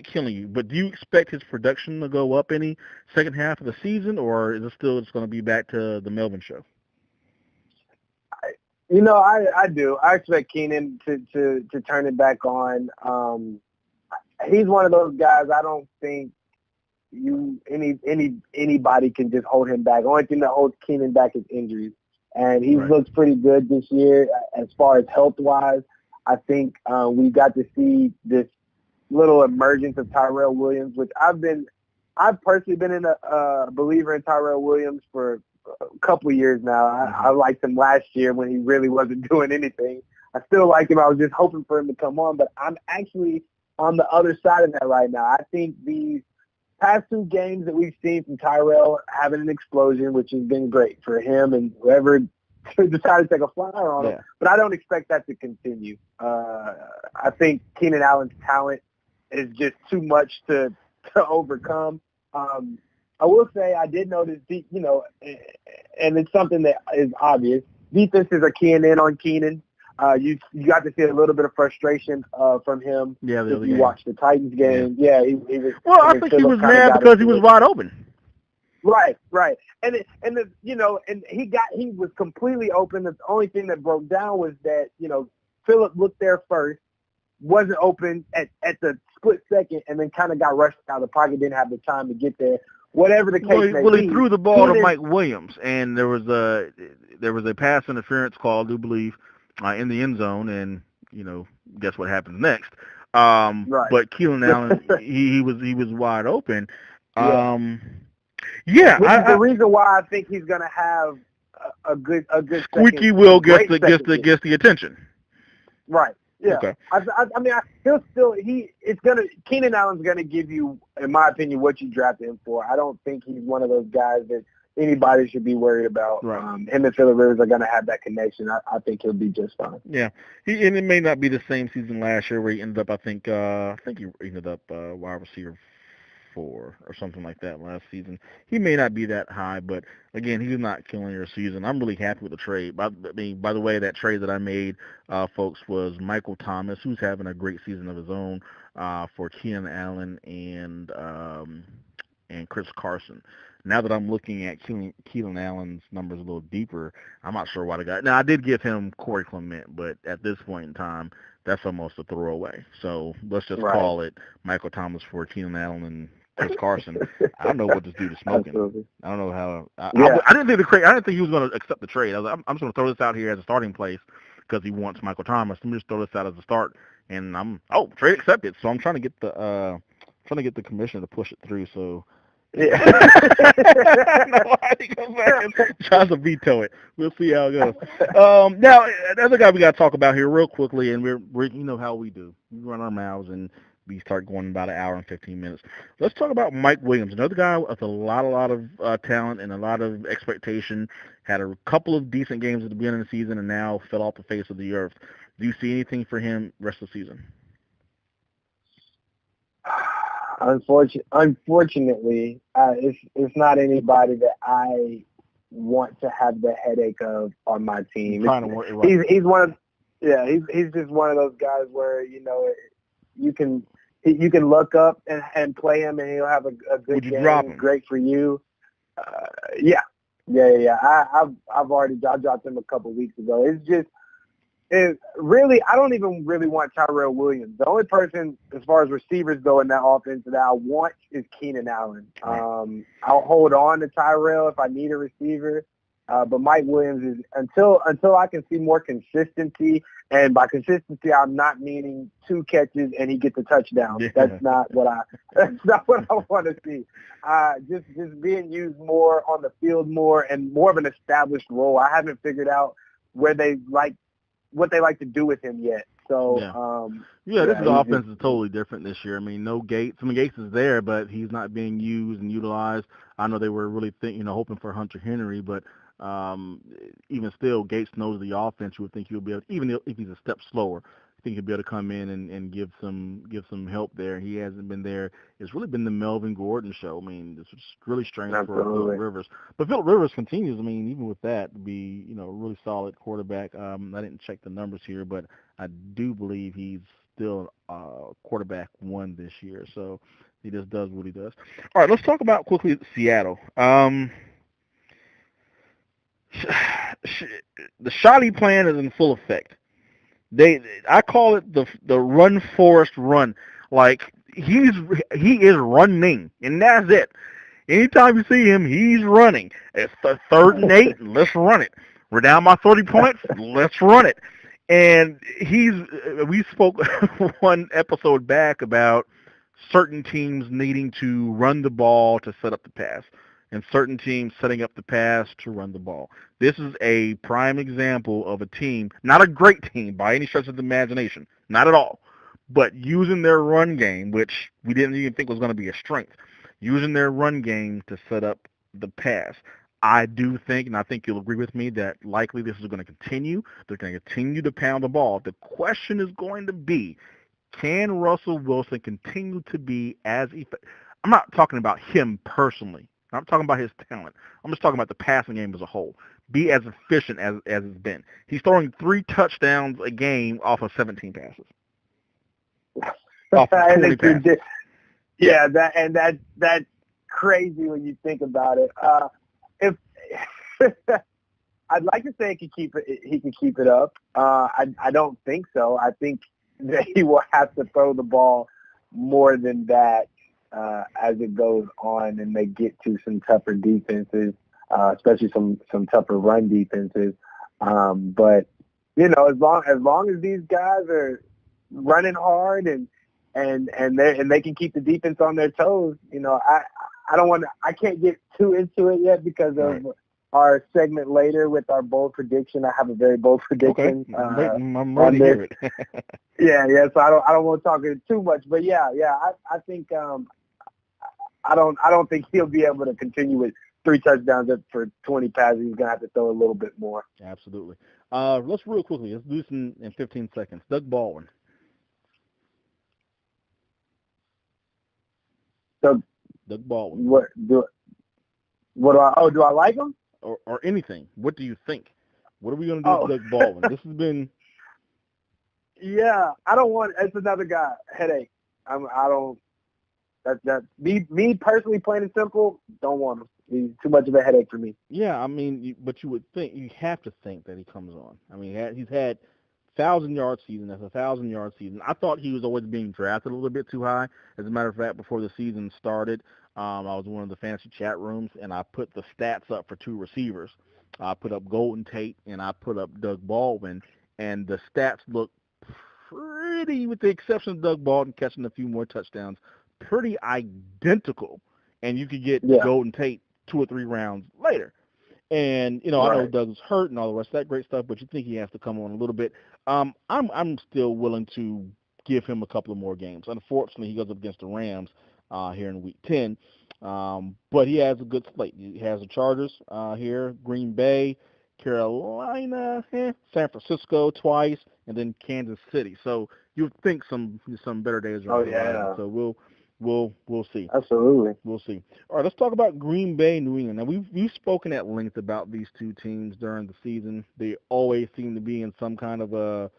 killing you. But do you expect his production to go up any second half of the season, or is it still just going to be back to the Melvin show? I do. I expect Keenan to turn it back on. He's one of those guys. I don't think anybody can just hold him back. The only thing that holds Keenan back is injuries, and he looks pretty good this year as far as health wise. I think we got to see this little emergence of Tyrell Williams, which I've personally been a believer in Tyrell Williams for a couple of years now. I liked him last year when he really wasn't doing anything. I still like him. I was just hoping for him to come on, but I'm actually on the other side of that right now. I think these past 2 games that we've seen from Tyrell having an explosion, which has been great for him and whoever decided to take a flyer on him. But I don't expect that to continue. I think Keenan Allen's talent is just too much to overcome. I will say I did notice, and it's something that is obvious. Defenses are keying in on Keenan. You got to see a little bit of frustration from him. Yeah, if you watch the Titans game. Yeah, he was. Well, I think he was mad because he was wide open. Right, and he was completely open. The only thing that broke down was that Phillip looked there first, wasn't open at the split second, and then kind of got rushed out of the pocket. Didn't have the time to get there. Whatever the case may be. Well, he threw the ball to Mike Williams, and there was a pass interference call, I do believe, in the end zone, and guess what happens next? But Keenan Allen, he was wide open. The reason why I think he's going to have a good squeaky wheel gets the attention. Right. Yeah. Okay. Keenan Allen's gonna give you, in my opinion, what you drafted him for. I don't think he's one of those guys that anybody should be worried about. Right. Him and Phillip Rivers are gonna have that connection. I think he'll be just fine. Yeah. And it may not be the same season last year where he ended up. I think he ended up wide receiver 4 or something like that last season. He may not be that high, but again, he's not killing your season. I'm really happy with the trade. By the way, that trade that I made, folks, was Michael Thomas, who's having a great season of his own, for Keenan Allen and and Chris Carson. Now that I'm looking at Keelan Allen's numbers a little deeper, I'm not sure why the guy. Now I did give him Corey Clement, but at this point in time, that's almost a throwaway. So let's just call it Michael Thomas for Keelan Allen and Chris Carson. I don't know what this dude is smoking. Absolutely. I don't know how. I didn't think I didn't think he was going to accept the trade. I was like, I'm just going to throw this out here as a starting place because he wants Michael Thomas. Let me just throw this out as a start, and trade accepted. So I'm trying to get the commissioner to push it through. So. Yeah. Nobody goes back and tries to veto it. We'll see how it goes. Now, another guy we got to talk about here real quickly, and we're you know how we do. We run our mouths and we start going about an hour and 15 minutes. Let's talk about Mike Williams, another guy with a lot of talent and a lot of expectation. Had a couple of decent games at the beginning of the season and now fell off the face of the earth. Do you see anything for him rest of the season? Unfortunately, it's not anybody that I want to have the headache of on my team. He's one of he's just one of those guys where you can look up and play him and he'll have a good game. Drop him? Great for you. Yeah. I've dropped him a couple weeks ago. Really, I don't even really want Tyrell Williams. The only person, as far as receivers go in that offense, that I want is Keenan Allen. I'll hold on to Tyrell if I need a receiver, but Mike Williams is until I can see more consistency. And by consistency, I'm not meaning 2 catches and he gets a touchdown. Yeah. That's not what I want to see. Just being used more on the field more and more of an established role. I haven't figured out what they like to do with him yet. So, this offense is totally different this year. I mean, no Gates. I mean, Gates is there, but he's not being used and utilized. I know they were really hoping for Hunter Henry, but even still, Gates knows the offense. You would think he'll be able, even if he's a step slower, I think he'll be able to come in and give some help there. He hasn't been there. It's really been the Melvin Gordon show. I mean, this is really strange for Phillip Rivers. But Phillip Rivers continues, I mean, even with that, to be, a really solid quarterback. I didn't check the numbers here, but I do believe he's still quarterback 1 this year. So he just does what he does. All right, let's talk about quickly Seattle. The shoddy plan is in full effect. I call it the run Forrest run. Like he is running, and that's it. Anytime you see him, he's running. It's the 3rd and 8. Let's run it. We're down by 30 points. Let's run it. And we spoke one episode back about certain teams needing to run the ball to set up the pass, and certain teams setting up the pass to run the ball. This is a prime example of a team, not a great team by any stretch of the imagination, not at all, but using their run game, which we didn't even think was going to be a strength, using their run game to set up the pass. I do think, and I think you'll agree with me, that likely this is going to continue. They're going to continue to pound the ball. The question is going to be, can Russell Wilson continue to be as effective? I'm not talking about him personally. I'm talking about his talent. I'm just talking about the passing game as a whole. Be as efficient as it's been. He's throwing 3 touchdowns a game off of 17 passes. Off of 20 passes. Yeah, that's crazy when you think about it. If I'd like to say he could keep it up. I don't think so. I think that he will have to throw the ball more than that as it goes on and they get to some tougher defenses, especially some tougher run defenses. But as long as these guys are running hard and they can keep the defense on their toes, I can't get too into it yet because of our segment later with our bold prediction. I have a very bold prediction. Okay. I'm ready to hear it. yeah. So I don't want to talk it too much, but I think I don't think he'll be able to continue with 3 touchdowns for 20 passes. He's gonna have to throw a little bit more. Absolutely. Let's do this in 15 seconds. Doug Baldwin. Doug Baldwin. Do I like him? Or anything. What do you think? What are we going to do with Doug Baldwin? This has been... Yeah, I don't want... It's another guy. Headache. That's me personally, plain and simple. Don't want him. He's too much of a headache for me. Yeah, I mean, but you have to think that he comes on. I mean, he's had 1,000-yard season. That's a 1,000-yard season. I thought he was always being drafted a little bit too high. As a matter of fact, before the season started, I was in one of the fantasy chat rooms, and I put the stats up for two receivers. I put up Golden Tate, and I put up Doug Baldwin, and the stats look pretty, with the exception of Doug Baldwin catching a few more touchdowns, pretty identical. And you could get Golden Tate 2 or 3 rounds later. And, I know Doug's hurt and all the rest of that great stuff, but you think he has to come on a little bit. I'm still willing to give him a couple of more games. Unfortunately, he goes up against the Rams here in Week 10. But he has a good slate. He has the Chargers here, Green Bay, Carolina, San Francisco twice, and then Kansas City. So you'd think some better days are ahead. So we'll see. Absolutely. We'll see. All right, let's talk about Green Bay, New England. Now, we've spoken at length about these two teams during the season. They always seem to be in some kind of a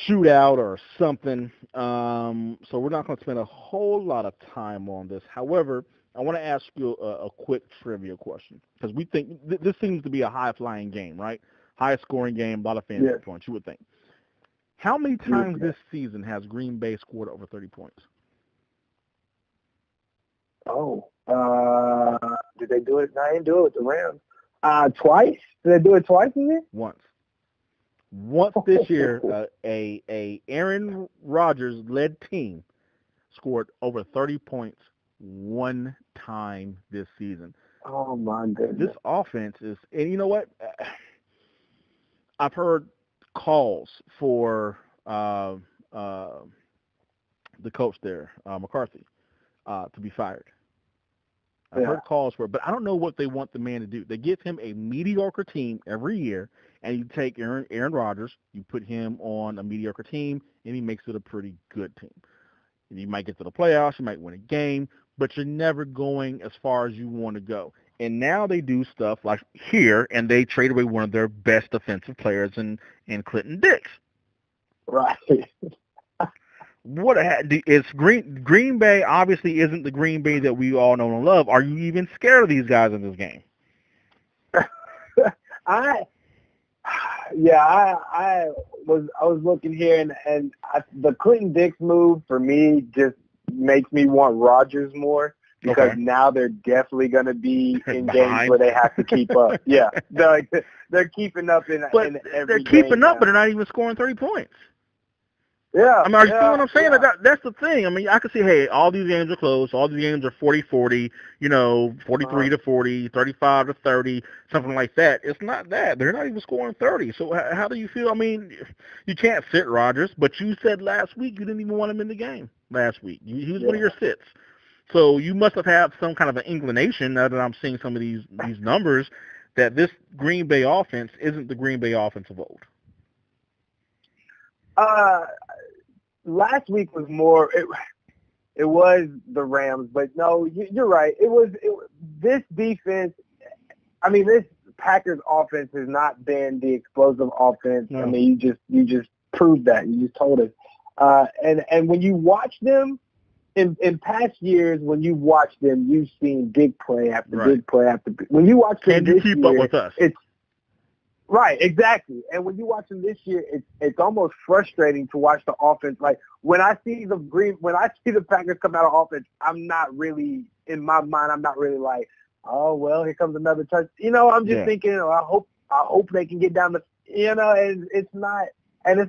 shootout or something. So we're not going to spend a whole lot of time on this. However, I want to ask you a quick trivia question, because we think this seems to be a high-flying game, right? High-scoring game, a lot of fantasy points, you would think. How many times this season has Green Bay scored over 30 points? Oh, did they do it? No, I didn't do it with the Rams. Twice? Did they do it twice this year? Once this year, a Aaron Rodgers-led team scored over 30 points one time this season. Oh, my goodness. This offense is, and you know what? I've heard calls for the coach there, McCarthy, to be fired. I've heard calls for it, but I don't know what they want the man to do. They give him a mediocre team every year, and you take Aaron Rodgers, you put him on a mediocre team, and he makes it a pretty good team. And you might get to the playoffs, you might win a game, but you're never going as far as you want to go. And now they do stuff like here, and they trade away one of their best defensive players in Clinton Dix. Right. Is Green Bay obviously isn't the Green Bay that we all know and love. Are you even scared of these guys in this game? I was looking here, and the Clinton Dix move for me just makes me want Rodgers more, because now they're definitely going to be in games where they have to keep up. Yeah, they're keeping up in every they're keeping game up, now. but they're not even scoring 30 points. Yeah. I mean, are you feeling what I'm saying? Yeah. That's the thing. I mean, I can see, hey, all these games are close. All these games are 40-40, 43-40, 35-30, something like that. It's not that. They're not even scoring 30. So how do you feel? I mean, you can't sit Rodgers, but you said last week you didn't even want him in the game last week. He was one of your sits. So you must have had some kind of an inclination, now that I'm seeing some of these numbers, that this Green Bay offense isn't the Green Bay offense of old. Last week was more. It was the Rams, but no, you're right. It was this defense. I mean, this Packers offense has not been the explosive offense. No. I mean, you just proved that. You just told us. And when you watch them in past years, when you watch them, you've seen big play after big play after big. When you watch them this year, keep up with us? Right, exactly. And when you watch them this year, it's almost frustrating to watch the offense. Like when I see the Packers come out of offense, I'm not really, in my mind, I'm not really like, oh well, here comes another touch. I'm just thinking, I hope they can get down the, and it's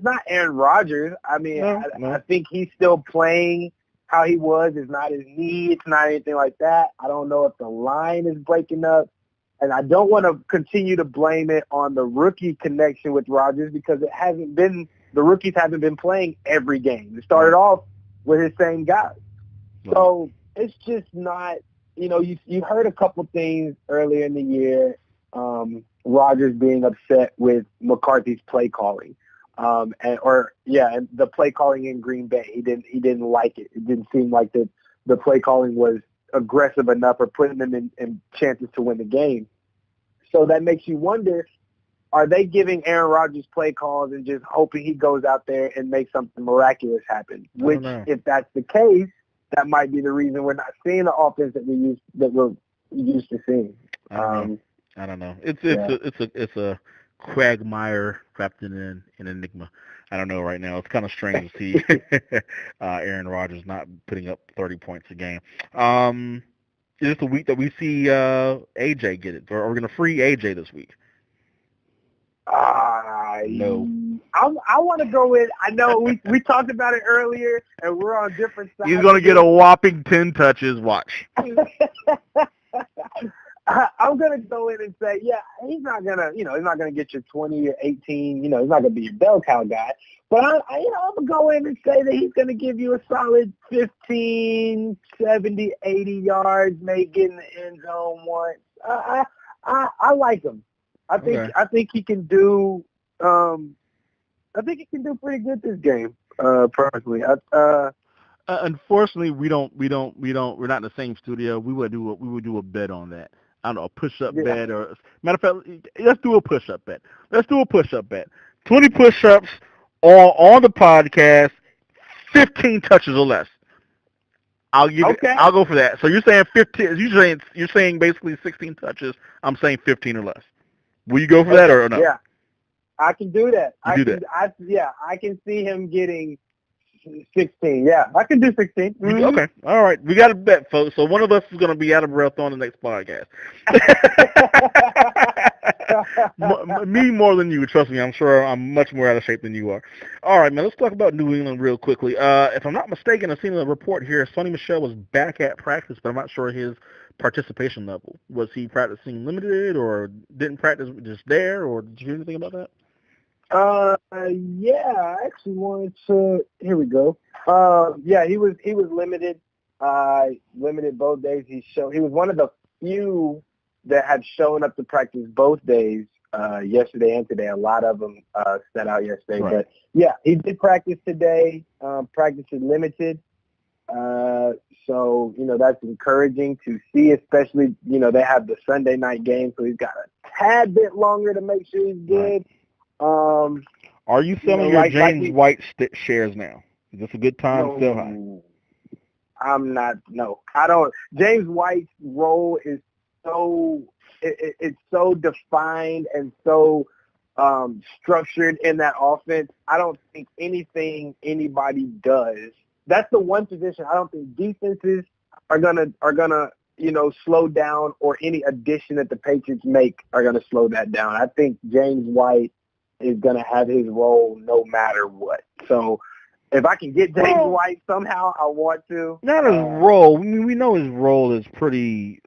not Aaron Rodgers. I mean, I think he's still playing how he was. It's not his knee. It's not anything like that. I don't know if the line is breaking up. And I don't want to continue to blame it on the rookie connection with Rodgers, because the rookies haven't been playing every game. It started off with his same guys. So it's just not, you heard a couple things earlier in the year, Rodgers being upset with McCarthy's play calling. And the play calling in Green Bay. He didn't like it. It didn't seem like the play calling was aggressive enough or putting them in chances to win the game. So that makes you wonder, are they giving Aaron Rodgers play calls and just hoping he goes out there and makes something miraculous happen? Which, if that's the case, that might be the reason we're not seeing the offense that we're used to seeing. I don't know. It's a quagmire wrapped in an enigma. I don't know right now. It's kind of strange to see Aaron Rodgers not putting up 30 points a game. Is this the week that we see AJ get it, or are we going to free AJ this week? No. I want to go with. I know we talked about it earlier, and we're on different sides. He's going to get a whopping 10 touches. Watch. I'm going to go in and say, yeah, he's not going to get your 20 or 18, he's not going to be your bell cow guy. But I'm going to go in and say that he's going to give you a solid 15, 70, 80 yards, maybe get in the end zone once. I like him. I think he can do, pretty good this game, personally. Unfortunately, we're not in the same studio. We would do a bet on that. I don't know, a push-up bet, or matter of fact, let's do a push-up bet. 20 push-ups on the podcast, 15 touches or less. I'll go for that. So you're saying 15? You're saying basically 16 touches. I'm saying 15 or less. Will you go for that or no? Yeah, I can do that. I can see him getting 16. Yeah, I can do 16. Mm-hmm. Okay. All right. We got a bet, folks. So one of us is going to be out of breath on the next podcast. Me more than you. Trust me. I'm sure I'm much more out of shape than you are. All right, man. Let's talk about New England real quickly. If I'm not mistaken, I've seen a report here. Sony Michel was back at practice, but I'm not sure his participation level. Was he practicing limited or didn't practice just there, or did you hear anything about that? Yeah, I actually wanted to. Here we go. Yeah, he was limited. Limited both days. He was one of the few that had shown up to practice both days, yesterday and today. A lot of them set out yesterday, right. But yeah, he did practice today. Practice is limited. So that's encouraging to see, especially they have the Sunday night game, so he's got a tad bit longer to make sure he's good. Right. Are you selling your James White shares now? Is this a good time to sell high? I'm not. No, I don't. James White's role is it's so defined and so structured in that offense. I don't think anything anybody does. That's the one position I don't think defenses are gonna slow down, or any addition that the Patriots make are gonna slow that down. I think James White is going to have his role no matter what. So if I can get James White somehow, I want to. Not his role. I mean, we know his role is pretty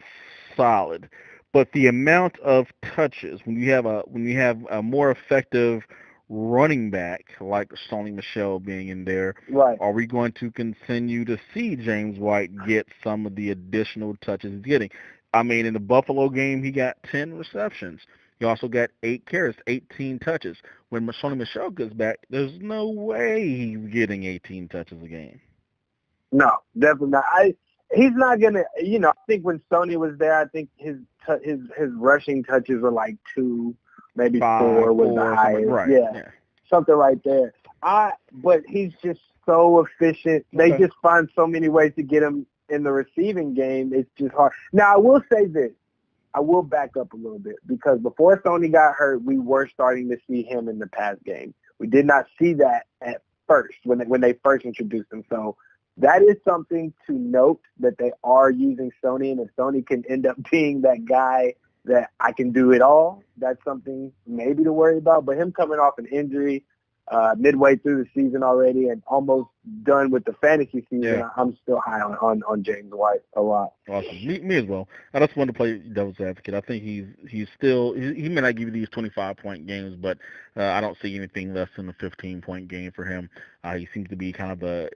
solid, but the amount of touches when you have a more effective running back like Sony Michel being in there, right. Are we going to continue to see James White get some of the additional touches he's getting? I mean, in the Buffalo game, he got 10 receptions. He also got 8 carries, 18 touches. When Sony Michel gets back, there's no way he's getting 18 touches a game. No, definitely not. He's not gonna. I think when Sony was there, I think his rushing touches were like 2, maybe 4 was the highest. Right. Yeah, something right there. But he's just so efficient. Okay. They just find so many ways to get him in the receiving game. It's just hard. Now I will say this. I will back up a little bit, because before Sony got hurt, we were starting to see him in the pass game. We did not see that at first when they first introduced him. So that is something to note, that they are using Sony, and if Sony can end up being that guy that I can do it all, that's something maybe to worry about. But him coming off an injury midway through the season already and almost done with the fantasy season, I'm still high on James White a lot. Awesome. Me as well. I just wanted to play devil's advocate. I think he may not give you these 25-point games, but I don't see anything less than a 15-point game for him. He seems to be kind of a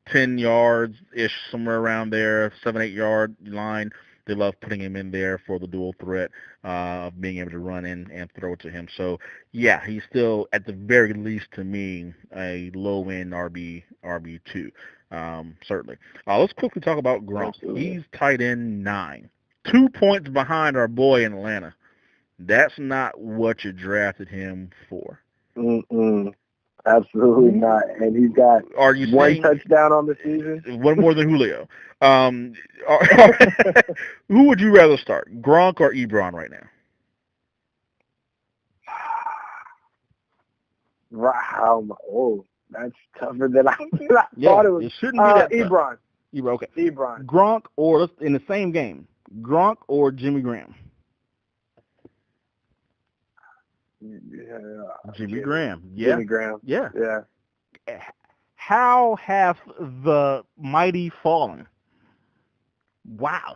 10 yards-ish, somewhere around there, 7-8 yard line. They love putting him in there for the dual threat of being able to run in and throw it to him. So, yeah, he's still, at the very least to me, a low-end RB2, certainly. Let's quickly talk about Gronk. He's tight end 9. 2 points behind our boy in Atlanta. That's not what you drafted him for. Mm-mm. Absolutely not. And he's got Are you one saying touchdown on the season. one more than Julio? Who would you rather start, Gronk or Ebron right now? Wow. Oh, that's tougher than I Yeah, thought it was. it shouldn't be that tough. Ebron. Okay. Ebron. Gronk or in the same game, Gronk or Jimmy Graham? Jimmy Graham. Yeah. Jimmy Graham. Yeah. Yeah. How have the mighty fallen? Wow.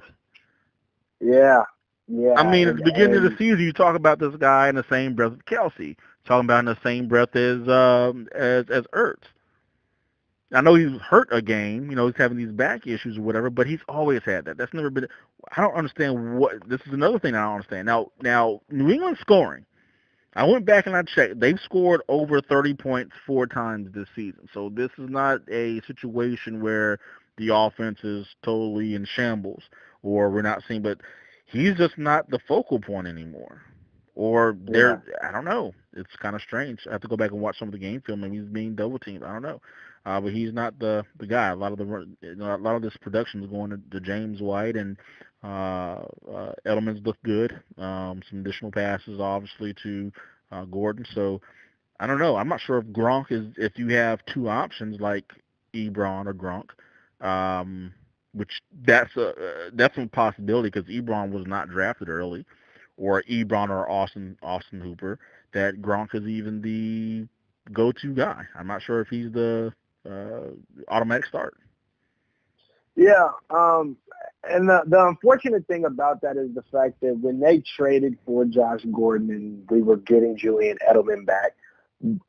Yeah. Yeah. I mean, at the beginning of the season, you talk about this guy in the same breath as Kelsey, talking about in the same breath as Ertz. I know he's hurt a game, he's having these back issues or whatever, but he's always had that. That's never been. I don't understand this is another thing I don't understand. Now New England scoring. I went back and I checked. They've scored over 30 points 4 times this season. So this is not a situation where the offense is totally in shambles or we're not seeing, but he's just not the focal point anymore. Or I don't know. It's kind of strange. I have to go back and watch some of the game film, and he's being double teamed. I don't know. But he's not the guy. A lot of this production is going to James White, and Edelman's looked good. Some additional passes, obviously, to Gordon. So I don't know. I'm not sure if Gronk is. If you have 2 options like Ebron or Gronk, which that's a possibility because Ebron was not drafted early, or Ebron or Austin Hooper. That Gronk is even the go-to guy. I'm not sure if he's the automatic start. Yeah, and the unfortunate thing about that is the fact that when they traded for Josh Gordon and we were getting Julian Edelman back,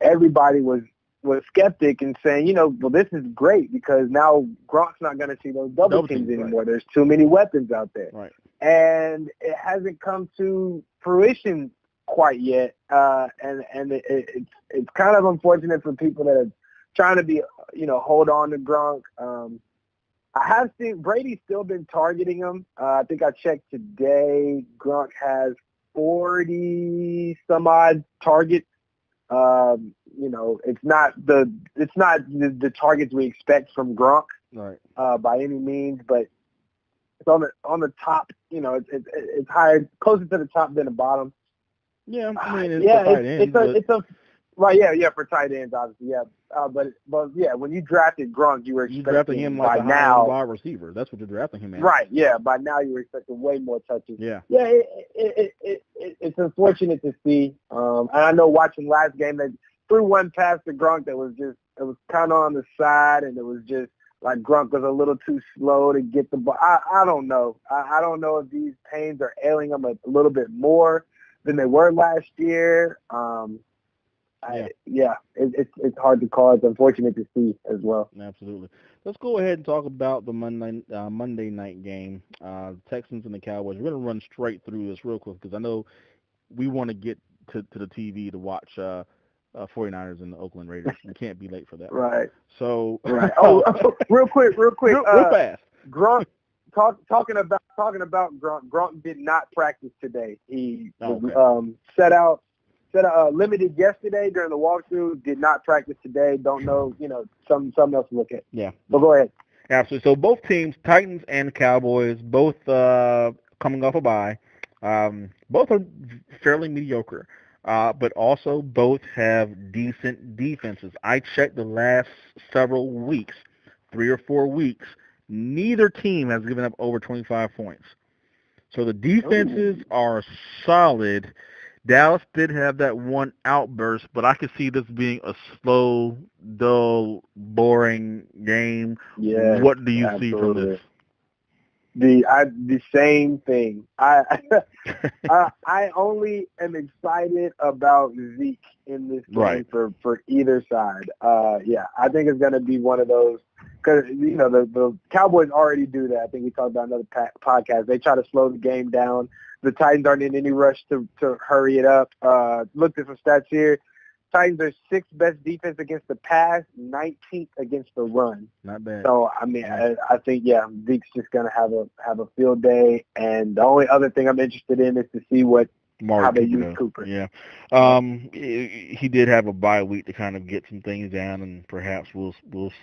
everybody was skeptic and saying, well, this is great because now Gronk's not going to see those double teams anymore. Right. There's too many weapons out there. Right. And it hasn't come to fruition quite yet. And it's kind of unfortunate for people that are trying to be, hold on to Gronk. I have seen Brady's still been targeting him. I think I checked today. Gronk has 40 some odd targets. It's not the targets we expect from Gronk, right, by any means, but it's on the top. It's higher, closer to the top than the bottom. Yeah, I mean, it's a right, yeah, for tight ends, obviously, yeah. But yeah, when you drafted Gronk, you were expecting him by like now wide receiver. That's what you're drafting him as. Right, yeah. By now, you were expecting way more touches. Yeah. Yeah, it's unfortunate to see. And I know watching last game, they threw one pass to Gronk that was it was kind of on the side, and it was just like Gronk was a little too slow to get the ball. I don't know. I don't know if these pains are ailing him a little bit more than they were last year. It's hard to call. It's unfortunate to see as well. Absolutely. Let's go ahead and talk about the Monday night game, Texans and the Cowboys. We're going to run straight through this real quick because I know we want to get to the TV to watch 49ers and the Oakland Raiders. We can't be late for that. Right. So. Right. Real quick. Real fast. Gronk. Talking about Gronk. Gronk did not practice today. He set out limited yesterday during the walkthrough. Did not practice today. Don't know. Something else to look at. Yeah. But go ahead. Absolutely. So both teams, Titans and Cowboys, both coming off a bye. Both are fairly mediocre, but also both have decent defenses. I checked the last several weeks, 3 or 4 weeks. Neither team has given up over 25 points. So the defenses are solid. Dallas did have that one outburst, but I could see this being a slow, dull, boring game. Yeah. What do you see from this? The same thing. I only am excited about Zeke in this game for either side. I think it's going to be one of those because the Cowboys already do that. I think we talked about another podcast. They try to slow the game down. The Titans aren't in any rush to hurry it up. Looked at some stats here. Titans are 6th best defense against the pass, 19th against the run. Not bad. So I mean, I think Zeke's just gonna have a field day. And the only other thing I'm interested in is to see what how they use Cooper. Yeah. He did have a bye week to kind of get some things down, and perhaps we'll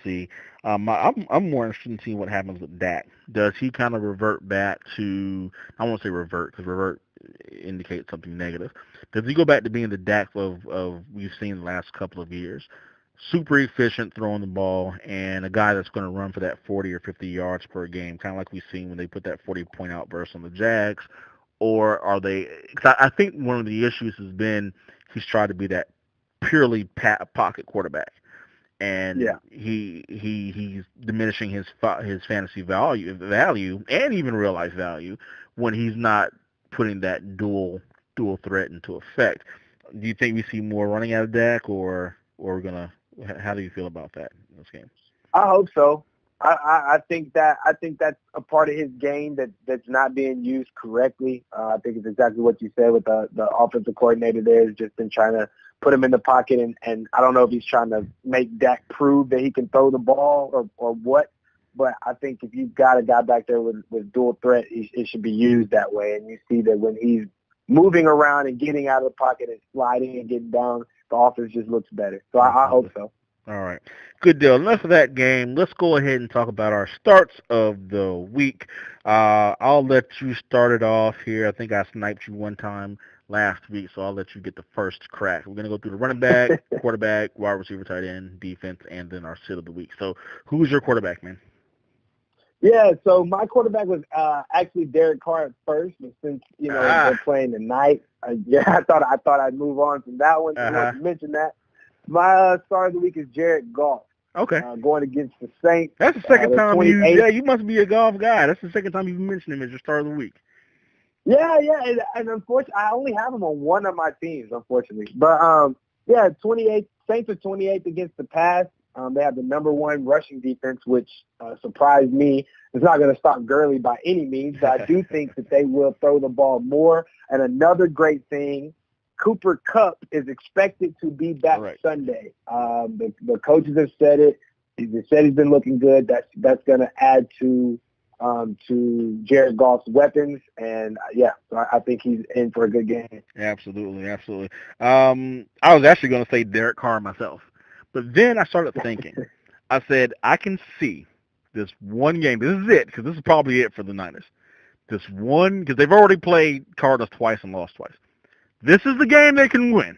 see. I'm more interested in seeing what happens with Dak. Does he kind of revert back to? I won't say revert because revert indicates something negative. Does he go back to being the Dak of we've seen the last couple of years? Super efficient throwing the ball, and a guy that's going to run for that 40 or 50 yards per game, kind of like we've seen when they put that 40-point outburst on the Jags. Or are they? Because I think one of the issues has been he's tried to be that purely pocket quarterback, and he's diminishing his fantasy value and even real life value when he's not putting that dual threat into effect. Do you think we see more running out of Dak, or we're gonna? How do you feel about that in this game? I hope so. I think that's a part of his game that's not being used correctly. I think it's exactly what you said with the offensive coordinator there has just been trying to put him in the pocket, and I don't know if he's trying to make Dak prove that he can throw the ball or what, but I think if you've got a guy back there with dual threat, it should be used that way. And you see that when he's moving around and getting out of the pocket and sliding and getting down, the offense just looks better. So I hope so. All right. Good deal. Enough of that game. Let's go ahead and talk about our starts of the week. I'll let you start it off here. I think I sniped you one time last week, so I'll let you get the first crack. We're going to go through the running back, quarterback, wide receiver, tight end, defense, and then our sit of the week. So who's your quarterback, man? Yeah, so my quarterback was actually Derek Carr at first, but since they're playing tonight, I thought I'd move on from that one. I want to mention that. My start of the week is Jared Goff. Okay. Going against the Saints. That's the second time you must be a golf guy. That's the second time you've mentioned him as your start of the week. Yeah, and unfortunately, I only have him on one of my teams, unfortunately. But 28 Saints are 28th against the pass. They have the number one rushing defense, which surprised me. It's not going to stop Gurley by any means, but I do think that they will throw the ball more. And another great thing, Cooper Kupp is expected to be back Sunday. The coaches have said it. They said he's been looking good. That's going to add to Jared Goff's weapons, and so I think he's in for a good game. Absolutely. I was actually going to say Derek Carr myself, but then I started thinking. I said I can see this one game. This is it, because this is probably it for the Niners. This one, because they've already played Cardinals twice and lost twice. This is the game they can win.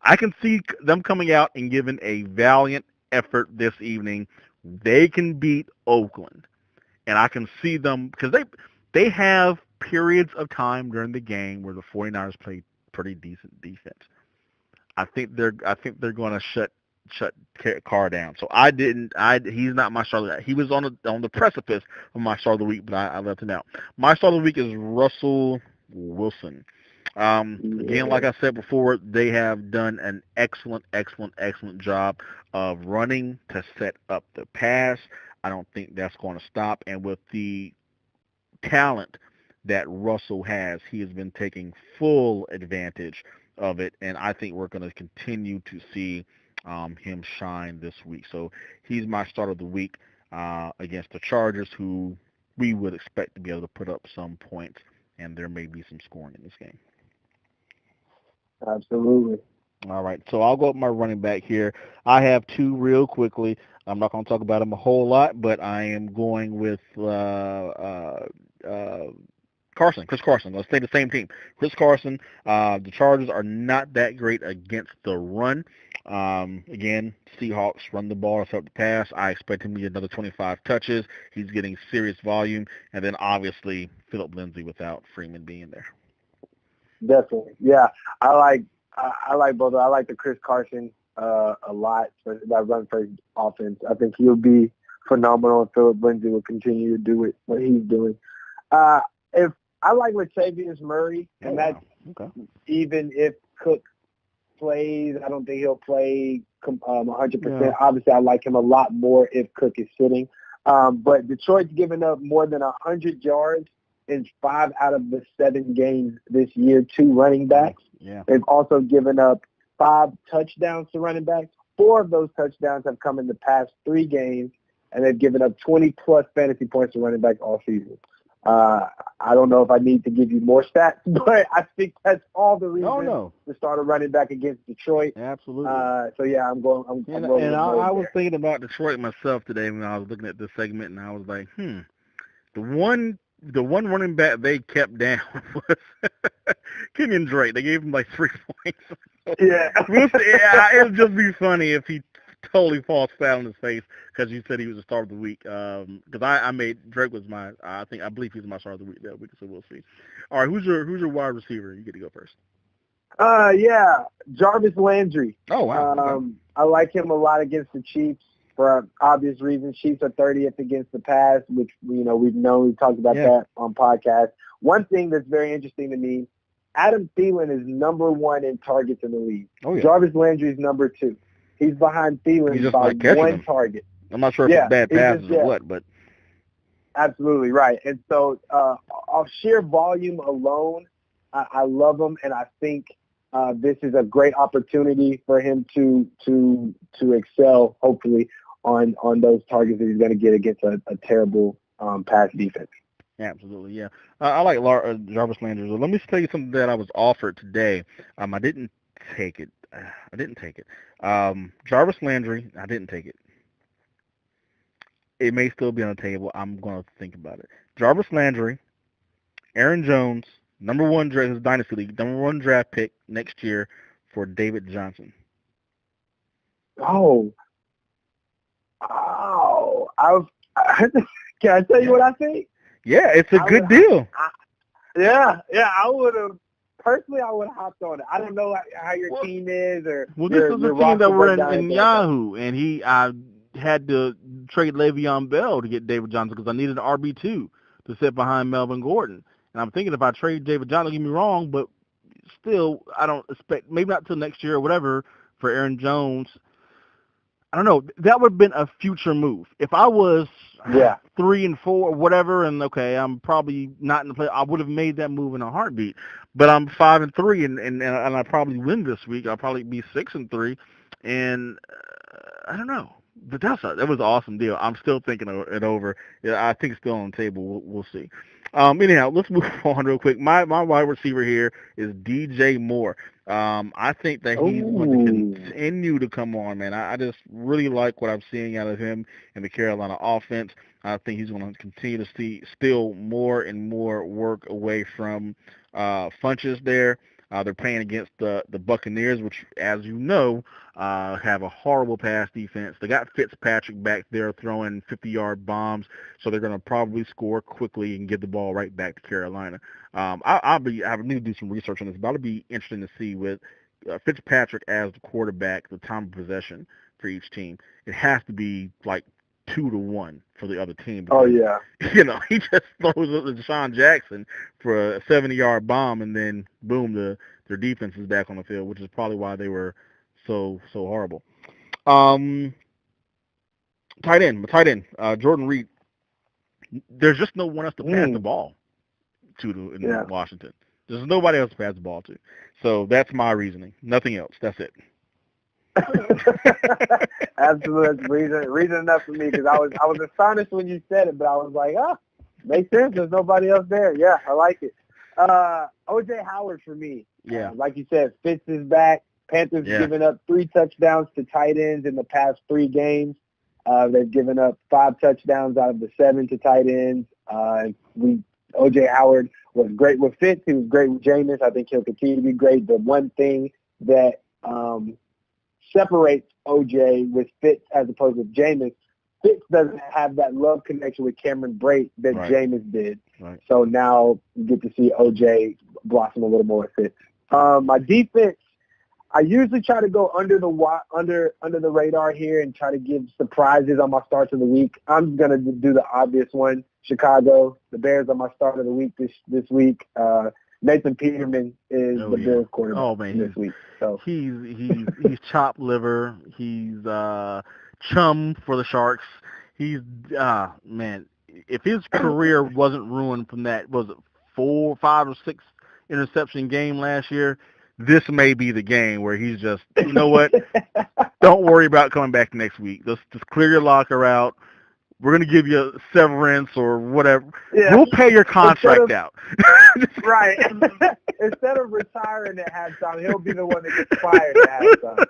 I can see them coming out and giving a valiant effort this evening. They can beat Oakland. And I can see them, because they have periods of time during the game where the 49ers play pretty decent defense. I think they're going to shut Carr down. So he's not my start of the week. He was on the precipice of my start of the week, but I left him out. My start of the week is Russell Wilson. Again, like I said before, they have done an excellent job of running to set up the pass. I don't think that's going to stop. And with the talent that Russell has, he has been taking full advantage of it. And I think we're going to continue to see him shine this week. So he's my start of the week against the Chargers, who we would expect to be able to put up some points, and there may be some scoring in this game. Absolutely. All right, so I'll go up my running back here. I have two real quickly. I'm not going to talk about them a whole lot, but I am going with Chris Carson. Let's say the same team. Chris Carson. The Chargers are not that great against the run. Again, Seahawks run the ball, set up the pass. I expect him to get another 25 touches. He's getting serious volume. And then, obviously, Phillip Lindsay without Freeman being there. Definitely. Yeah, I like both. I like the Chris Carson a lot for that run first offense. I think he'll be phenomenal, and Phillip Lindsay will continue to do what he's doing. If I like Latavius Murray, and that's even if Cook plays, I don't think he'll play 100%. Yeah. Obviously, I like him a lot more if Cook is sitting. But Detroit's given up more than 100 yards in 5 out of the 7 games this year to running backs. Yeah. They've also given up 5 touchdowns to running backs. 4 of those touchdowns have come in the past 3 games, and they've given up 20-plus fantasy points to running backs all season. I don't know if I need to give you more stats, but I think that's all the reason to start a running back against Detroit. Absolutely. So yeah, I'm going. I'm going. And I was thinking about Detroit myself today when I was looking at this segment, and I was like, the one running back they kept down was Kenyon Drake. They gave him like 3 points. Yeah. It would just be funny if he totally falls flat on his face because you said he was the start of the week. Because I made Drake was my I believe he's my start of the week that week, so we'll see. All right, who's your wide receiver? You get to go first. Yeah, Jarvis Landry. Oh wow. I like him a lot against the Chiefs for obvious reasons. Chiefs are 30th against the pass, which we've talked about that on podcast. One thing that's very interesting to me, Adam Thielen is number 1 in targets in the league. Oh, yeah. Jarvis Landry is number 2. He's behind Thielen by 1 target. I'm not sure if it's bad passes or what, but absolutely right. And so, off sheer volume alone, I love him, and I think this is a great opportunity for him to excel, hopefully, on those targets that he's going to get against a terrible pass defense. Absolutely, yeah. I like Jarvis Landry. So let me tell you something that I was offered today. I didn't take it. Jarvis Landry, I didn't take it. It may still be on the table. I'm going to think about it. Jarvis Landry, Aaron Jones, number 1 draft Dynasty League, number 1 draft pick next year for David Johnson. Oh. Can I tell you what I think? Yeah, it's a good deal. I would have. Personally, I would have hopped on it. I don't know how your team is or. Well, this is the team that we're in Yahoo, and I had to trade Le'Veon Bell to get David Johnson because I needed an RB2 to sit behind Melvin Gordon. And I'm thinking if I trade David Johnson, don't get me wrong, but still, I don't expect, maybe not till next year or whatever, for Aaron Jones. I don't know. That would have been a future move. If I was 3 and 4 or whatever, and okay, I'm probably not in the play, I would have made that move in a heartbeat. But I'm 5 and 3, and I probably win this week. I'll probably be 6 and 3, and I don't know. But that was an awesome deal. I'm still thinking it over. Yeah, I think it's still on the table. We'll see. Anyhow, let's move on real quick. My wide receiver here is DJ Moore. I think that he's going to continue to come on, man. I just really like what I'm seeing out of him in the Carolina offense. I think he's going to continue to see still more and more work away from Funchess there. They're playing against the Buccaneers, which, as you know, have a horrible pass defense. They got Fitzpatrick back there throwing 50-yard bombs, so they're going to probably score quickly and get the ball right back to Carolina. I need to do some research on this, but it'll be interesting to see with Fitzpatrick as the quarterback, the time of possession for each team. It has to be like 2-1 for the other team. Because, he just throws up to Deshaun Jackson for a 70-yard bomb, and then boom, their defense is back on the field, which is probably why they were so horrible. Tight end, Jordan Reed. There's just no one else to pass the ball to in Washington. There's nobody else to pass the ball to. So that's my reasoning. Nothing else. That's it. Absolutely, reason enough for me because I was astonished when you said it, but I was like, makes sense. There's nobody else there. Yeah, I like it. OJ Howard for me. Yeah, like you said, Fitz is back. Panthers given up 3 touchdowns to tight ends in the past 3 games. They've given up 5 touchdowns out of the 7 to tight ends. OJ Howard was great with Fitz. He was great with Jameis. I think he'll continue to be great. The one thing that separates OJ with Fitz as opposed to Jameis, Fitz doesn't have that love connection with Cameron Brate that Jameis did. Right. So now you get to see OJ blossom a little more with Fitz. My defense, I usually try to go under the radar here and try to give surprises on my starts of the week. I'm going to do the obvious one. Chicago, the Bears are my start of the week this week. Nathan Peterman is the Bills quarterback this week. So he's chopped liver. He's chum for the Sharks. He's man. If his career wasn't ruined from that, was it 4, 5, or 6 interception game last year? This may be the game where he's just, you know what? Don't worry about coming back next week. Just clear your locker out. we're going to give you severance or whatever. Yeah. We'll pay your contract out. Right. Instead of retiring at halftime, he'll be the one that gets fired at halftime.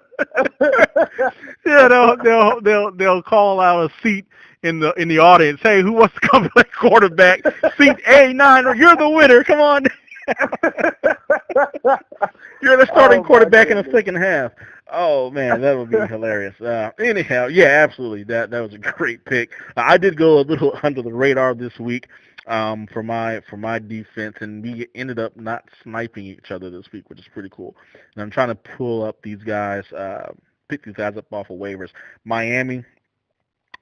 Yeah, they'll call out a seat in the audience. Hey, who wants to come play quarterback? Seat A9, you're the winner. Come on. You're the starting quarterback in the second half. Oh man, that would be hilarious. Anyhow, yeah, absolutely. That was a great pick. I did go a little under the radar this week for my defense, and we ended up not sniping each other this week, which is pretty cool. And I'm trying to pull up these guys, pick these guys up off of waivers. Miami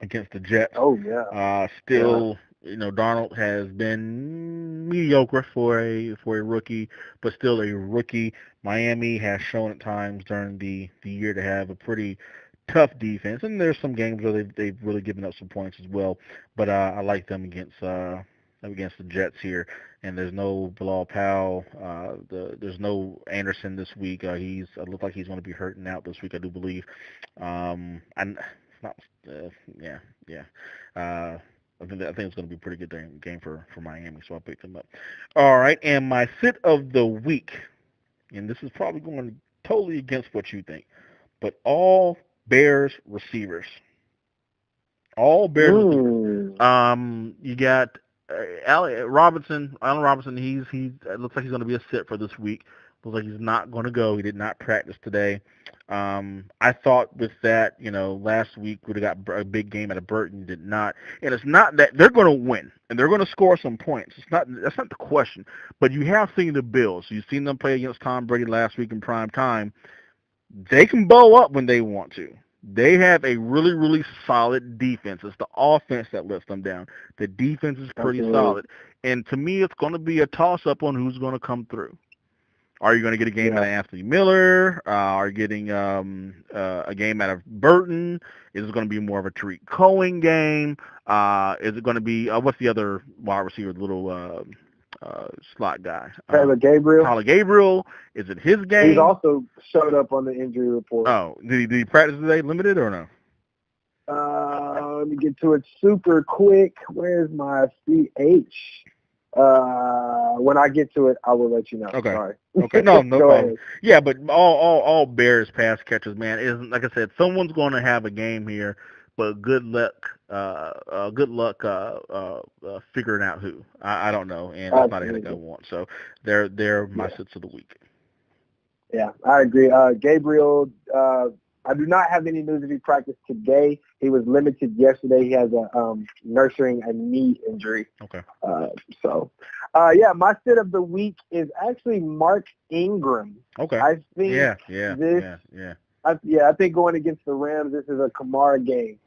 against the Jets. Oh yeah. Still. You know, Darnold has been mediocre for a rookie, but still a rookie. Miami has shown at times during the year to have a pretty tough defense, and there's some games where they've really given up some points as well. But I like them against the Jets here. And there's no Bilal Powell. There's no Anderson this week. It looks like he's going to be hurting out this week, I do believe. I think it's going to be a pretty good game for Miami, so I picked them up. All right, and my sit of the week, and this is probably going totally against what you think, but all Bears receivers. All Bears. You got Allen Robinson. It looks like he's going to be a sit for this week. Looks like he's not going to go. He did not practice today. I thought with that, last week would have got a big game out of Burton. Did not. And it's not that they're going to win and they're going to score some points. That's not the question. But you have seen the Bills. You've seen them play against Tom Brady last week in prime time. They can bow up when they want to. They have a really, really solid defense. It's the offense that lets them down. The defense is pretty solid. And to me, it's going to be a toss-up on who's going to come through. Are you going to get a game out of Anthony Miller? Are you getting a game out of Burton? Is it going to be more of a Tariq Cohen game? Is it going to be what's the other wide receiver, the little slot guy? Tyler Gabriel. Tyler Gabriel. Is it his game? He's also showed up on the injury report. Oh, did he practice today? Limited or no? Let me get to it super quick. Where's my CH? When I get to it, I will let you know. Okay. Sorry. Okay. No problem. Ahead. Yeah, but all Bears pass catchers, man, isn't like I said. Someone's going to have a game here, but good luck figuring out who. I don't know, and that's not a headache I want. So they're my sits of the week. Yeah, I agree. Gabriel. I do not have any news if he practiced today. He was limited yesterday. He has nursing a knee injury. Okay. My sit of the week is actually Mark Ingram. Okay. I think I think going against the Rams, this is a Kamara game.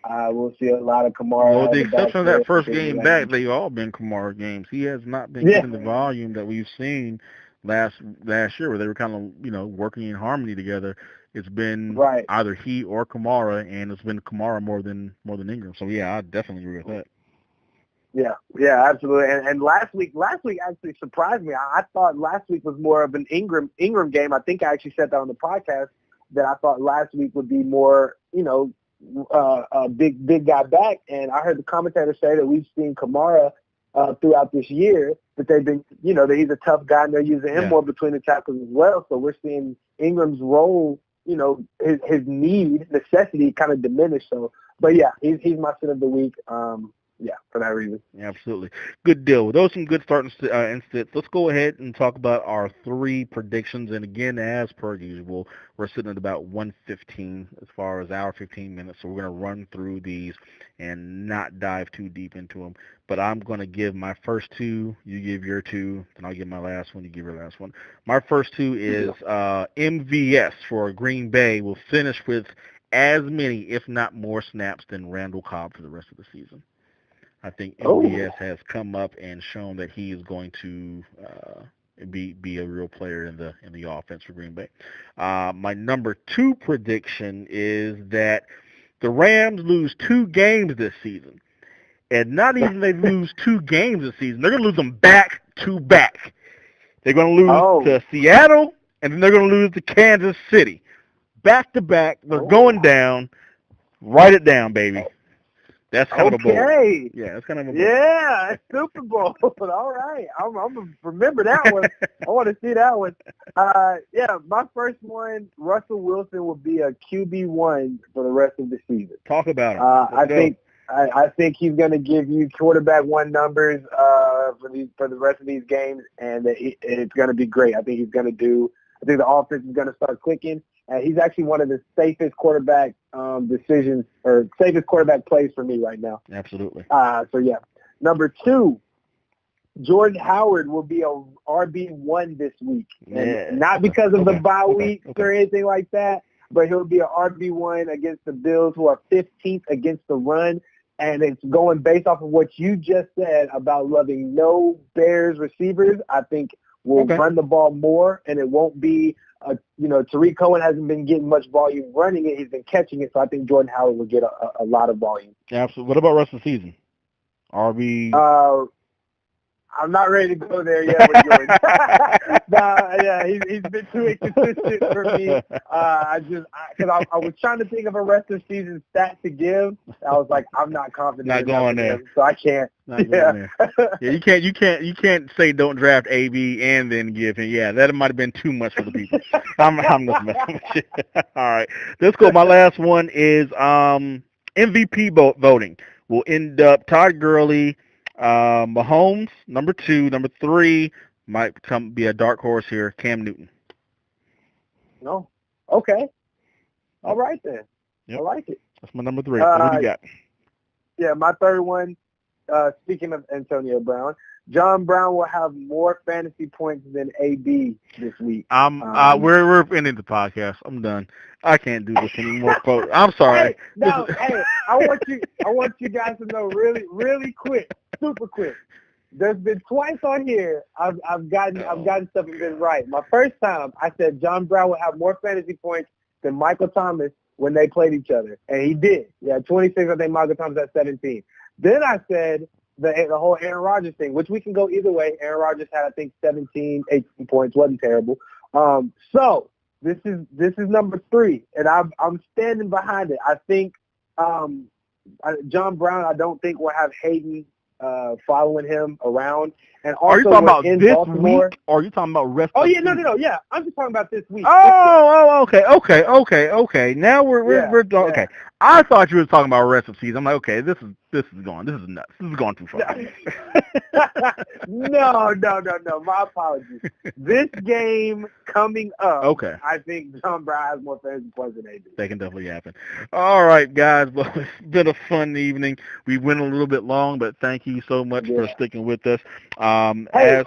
We'll see a lot of Kamara. Well, with the exception of that first game back, they've all been Kamara games. He has not been getting the volume that we've seen last year, where they were kind of working in harmony together. It's been either he or Kamara, and it's been Kamara more than Ingram. So yeah, I definitely agree with that. Yeah, absolutely. And last week actually surprised me. I thought last week was more of an Ingram game. I think I actually said that on the podcast that I thought last week would be more, a big guy back. And I heard the commentator say that we've seen Kamara throughout this year, that they've been, that he's a tough guy and they're using him more between the tackles as well. So we're seeing Ingram's role, his necessity kind of diminished. So, but yeah, he's my sit of the week. For that reason. Yeah, absolutely. Good deal. With those some good starting sits, let's go ahead and talk about our 3 predictions. And again, as per usual, we're sitting at about 1:15 as far as our 15 minutes. So we're going to run through these and not dive too deep into them. But I'm going to give my first 2. You give your 2. Then I'll give my last one. You give your last one. My first 2 is MVS for Green Bay will finish with as many, if not more, snaps than Randall Cobb for the rest of the season. I think MVS has come up and shown that he is going to be a real player in the offense for Green Bay. My number 2 prediction is that the Rams lose 2 games this season, and not even they lose 2 games this season. They're going to lose them back to back. They're going to lose to Seattle, and then they're going to lose to Kansas City, back to back. They're going down. Write it down, baby. That's kind of a bowl. Okay. Yeah, that's kind of a bowl. Yeah, it's Super Bowl. All right. I'm going to remember that one. I want to see that one. Yeah, my first one, Russell Wilson will be a QB1 for the rest of the season. Talk about him. I think he's going to give you quarterback one numbers for the rest of these games, and it's going to be great. I think the offense is going to start clicking. He's actually one of the safest quarterback decisions or safest quarterback plays for me right now. Absolutely. So, yeah. Number 2, Jordan Howard will be a RB1 this week. And not because of the bye weeks or anything like that, but he'll be an RB1 against the Bills, who are 15th against the run. And it's going based off of what you just said about loving no Bears receivers. I think we'll run the ball more, and it won't be, Tariq Cohen hasn't been getting much volume running it. He's been catching it, so I think Jordan Howard will get a lot of volume. Absolutely. What about rest of the season? RB? I'm not ready to go there yet with Jordan. He's been too inconsistent for me. I was trying to think of a rest of season stat to give. I was like, I'm not confident. Not going there, so I can't. Not going there. Yeah, you can't say don't draft AB and then give him. Yeah, that might have been too much for the people. I'm just messing with you. All right, let's go. My last one is MVP voting. We'll end up Todd Gurley. Mahomes, number 2. Number 3 might be a dark horse here, Cam Newton. No. Okay. All right, then. Yep. I like it. That's my number 3. What do you got? Yeah, my third one, speaking of Antonio Brown, John Brown will have more fantasy points than AB this week. We're ending the podcast. I'm done. I can't do this anymore, folks. I'm sorry. Hey, I want you guys to know really, really quick, super quick. There's been twice on here I've gotten stuff that's been right. My first time I said John Brown will have more fantasy points than Michael Thomas when they played each other, and he did. Yeah, 26. I think Michael Thomas had 17. Then I said the whole Aaron Rodgers thing, which we can go either way. Aaron Rodgers had, I think, 17, 18 points. Wasn't terrible. So this is number 3, and I'm standing behind it. I think John Brown, I don't think will have Hayden following him around. And also, are you talking about this Baltimore, week, or are you talking about rest? Oh yeah, no, yeah. I'm just talking about this week. Okay. Now we're okay. I thought you were talking about rest of season. I'm like, okay, this is nuts. This is going too far. No. My apologies. This game coming up. Okay. I think John Brown has more fantasy points than AB. That can definitely happen. All right, guys. Well, it's been a fun evening. We went a little bit long, but thank you so much for sticking with us. Go ahead.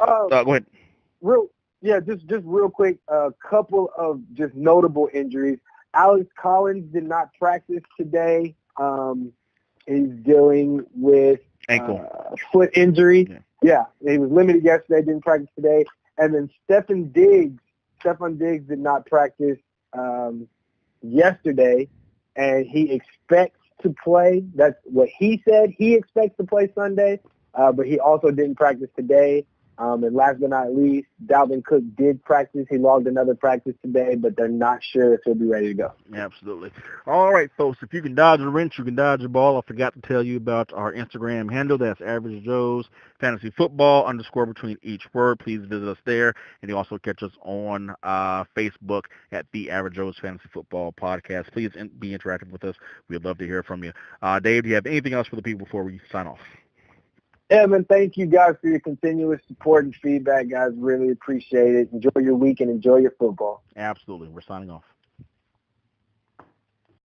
Just real quick, a couple of just notable injuries. Alex Collins did not practice today. He's dealing with ankle foot injury. Yeah, he was limited yesterday, didn't practice today. And then Stefon Diggs did not practice yesterday, and he expects to play. That's what he said. He expects to play Sunday, but he also didn't practice today. And last but not least, Dalvin Cook did practice. He logged another practice today, but they're not sure if he'll be ready to go. Absolutely. All right, folks, if you can dodge a wrench, you can dodge a ball. I forgot to tell you about our Instagram handle. That's Average Joe's Fantasy Football _ between each word. Please visit us there. And you also catch us on Facebook at the Average Joe's Fantasy Football Podcast. Please be interactive with us. We'd love to hear from you. Dave, do you have anything else for the people before we sign off? Evan, thank you guys for your continuous support and feedback, guys. Really appreciate it. Enjoy your week and enjoy your football. Absolutely. We're signing off.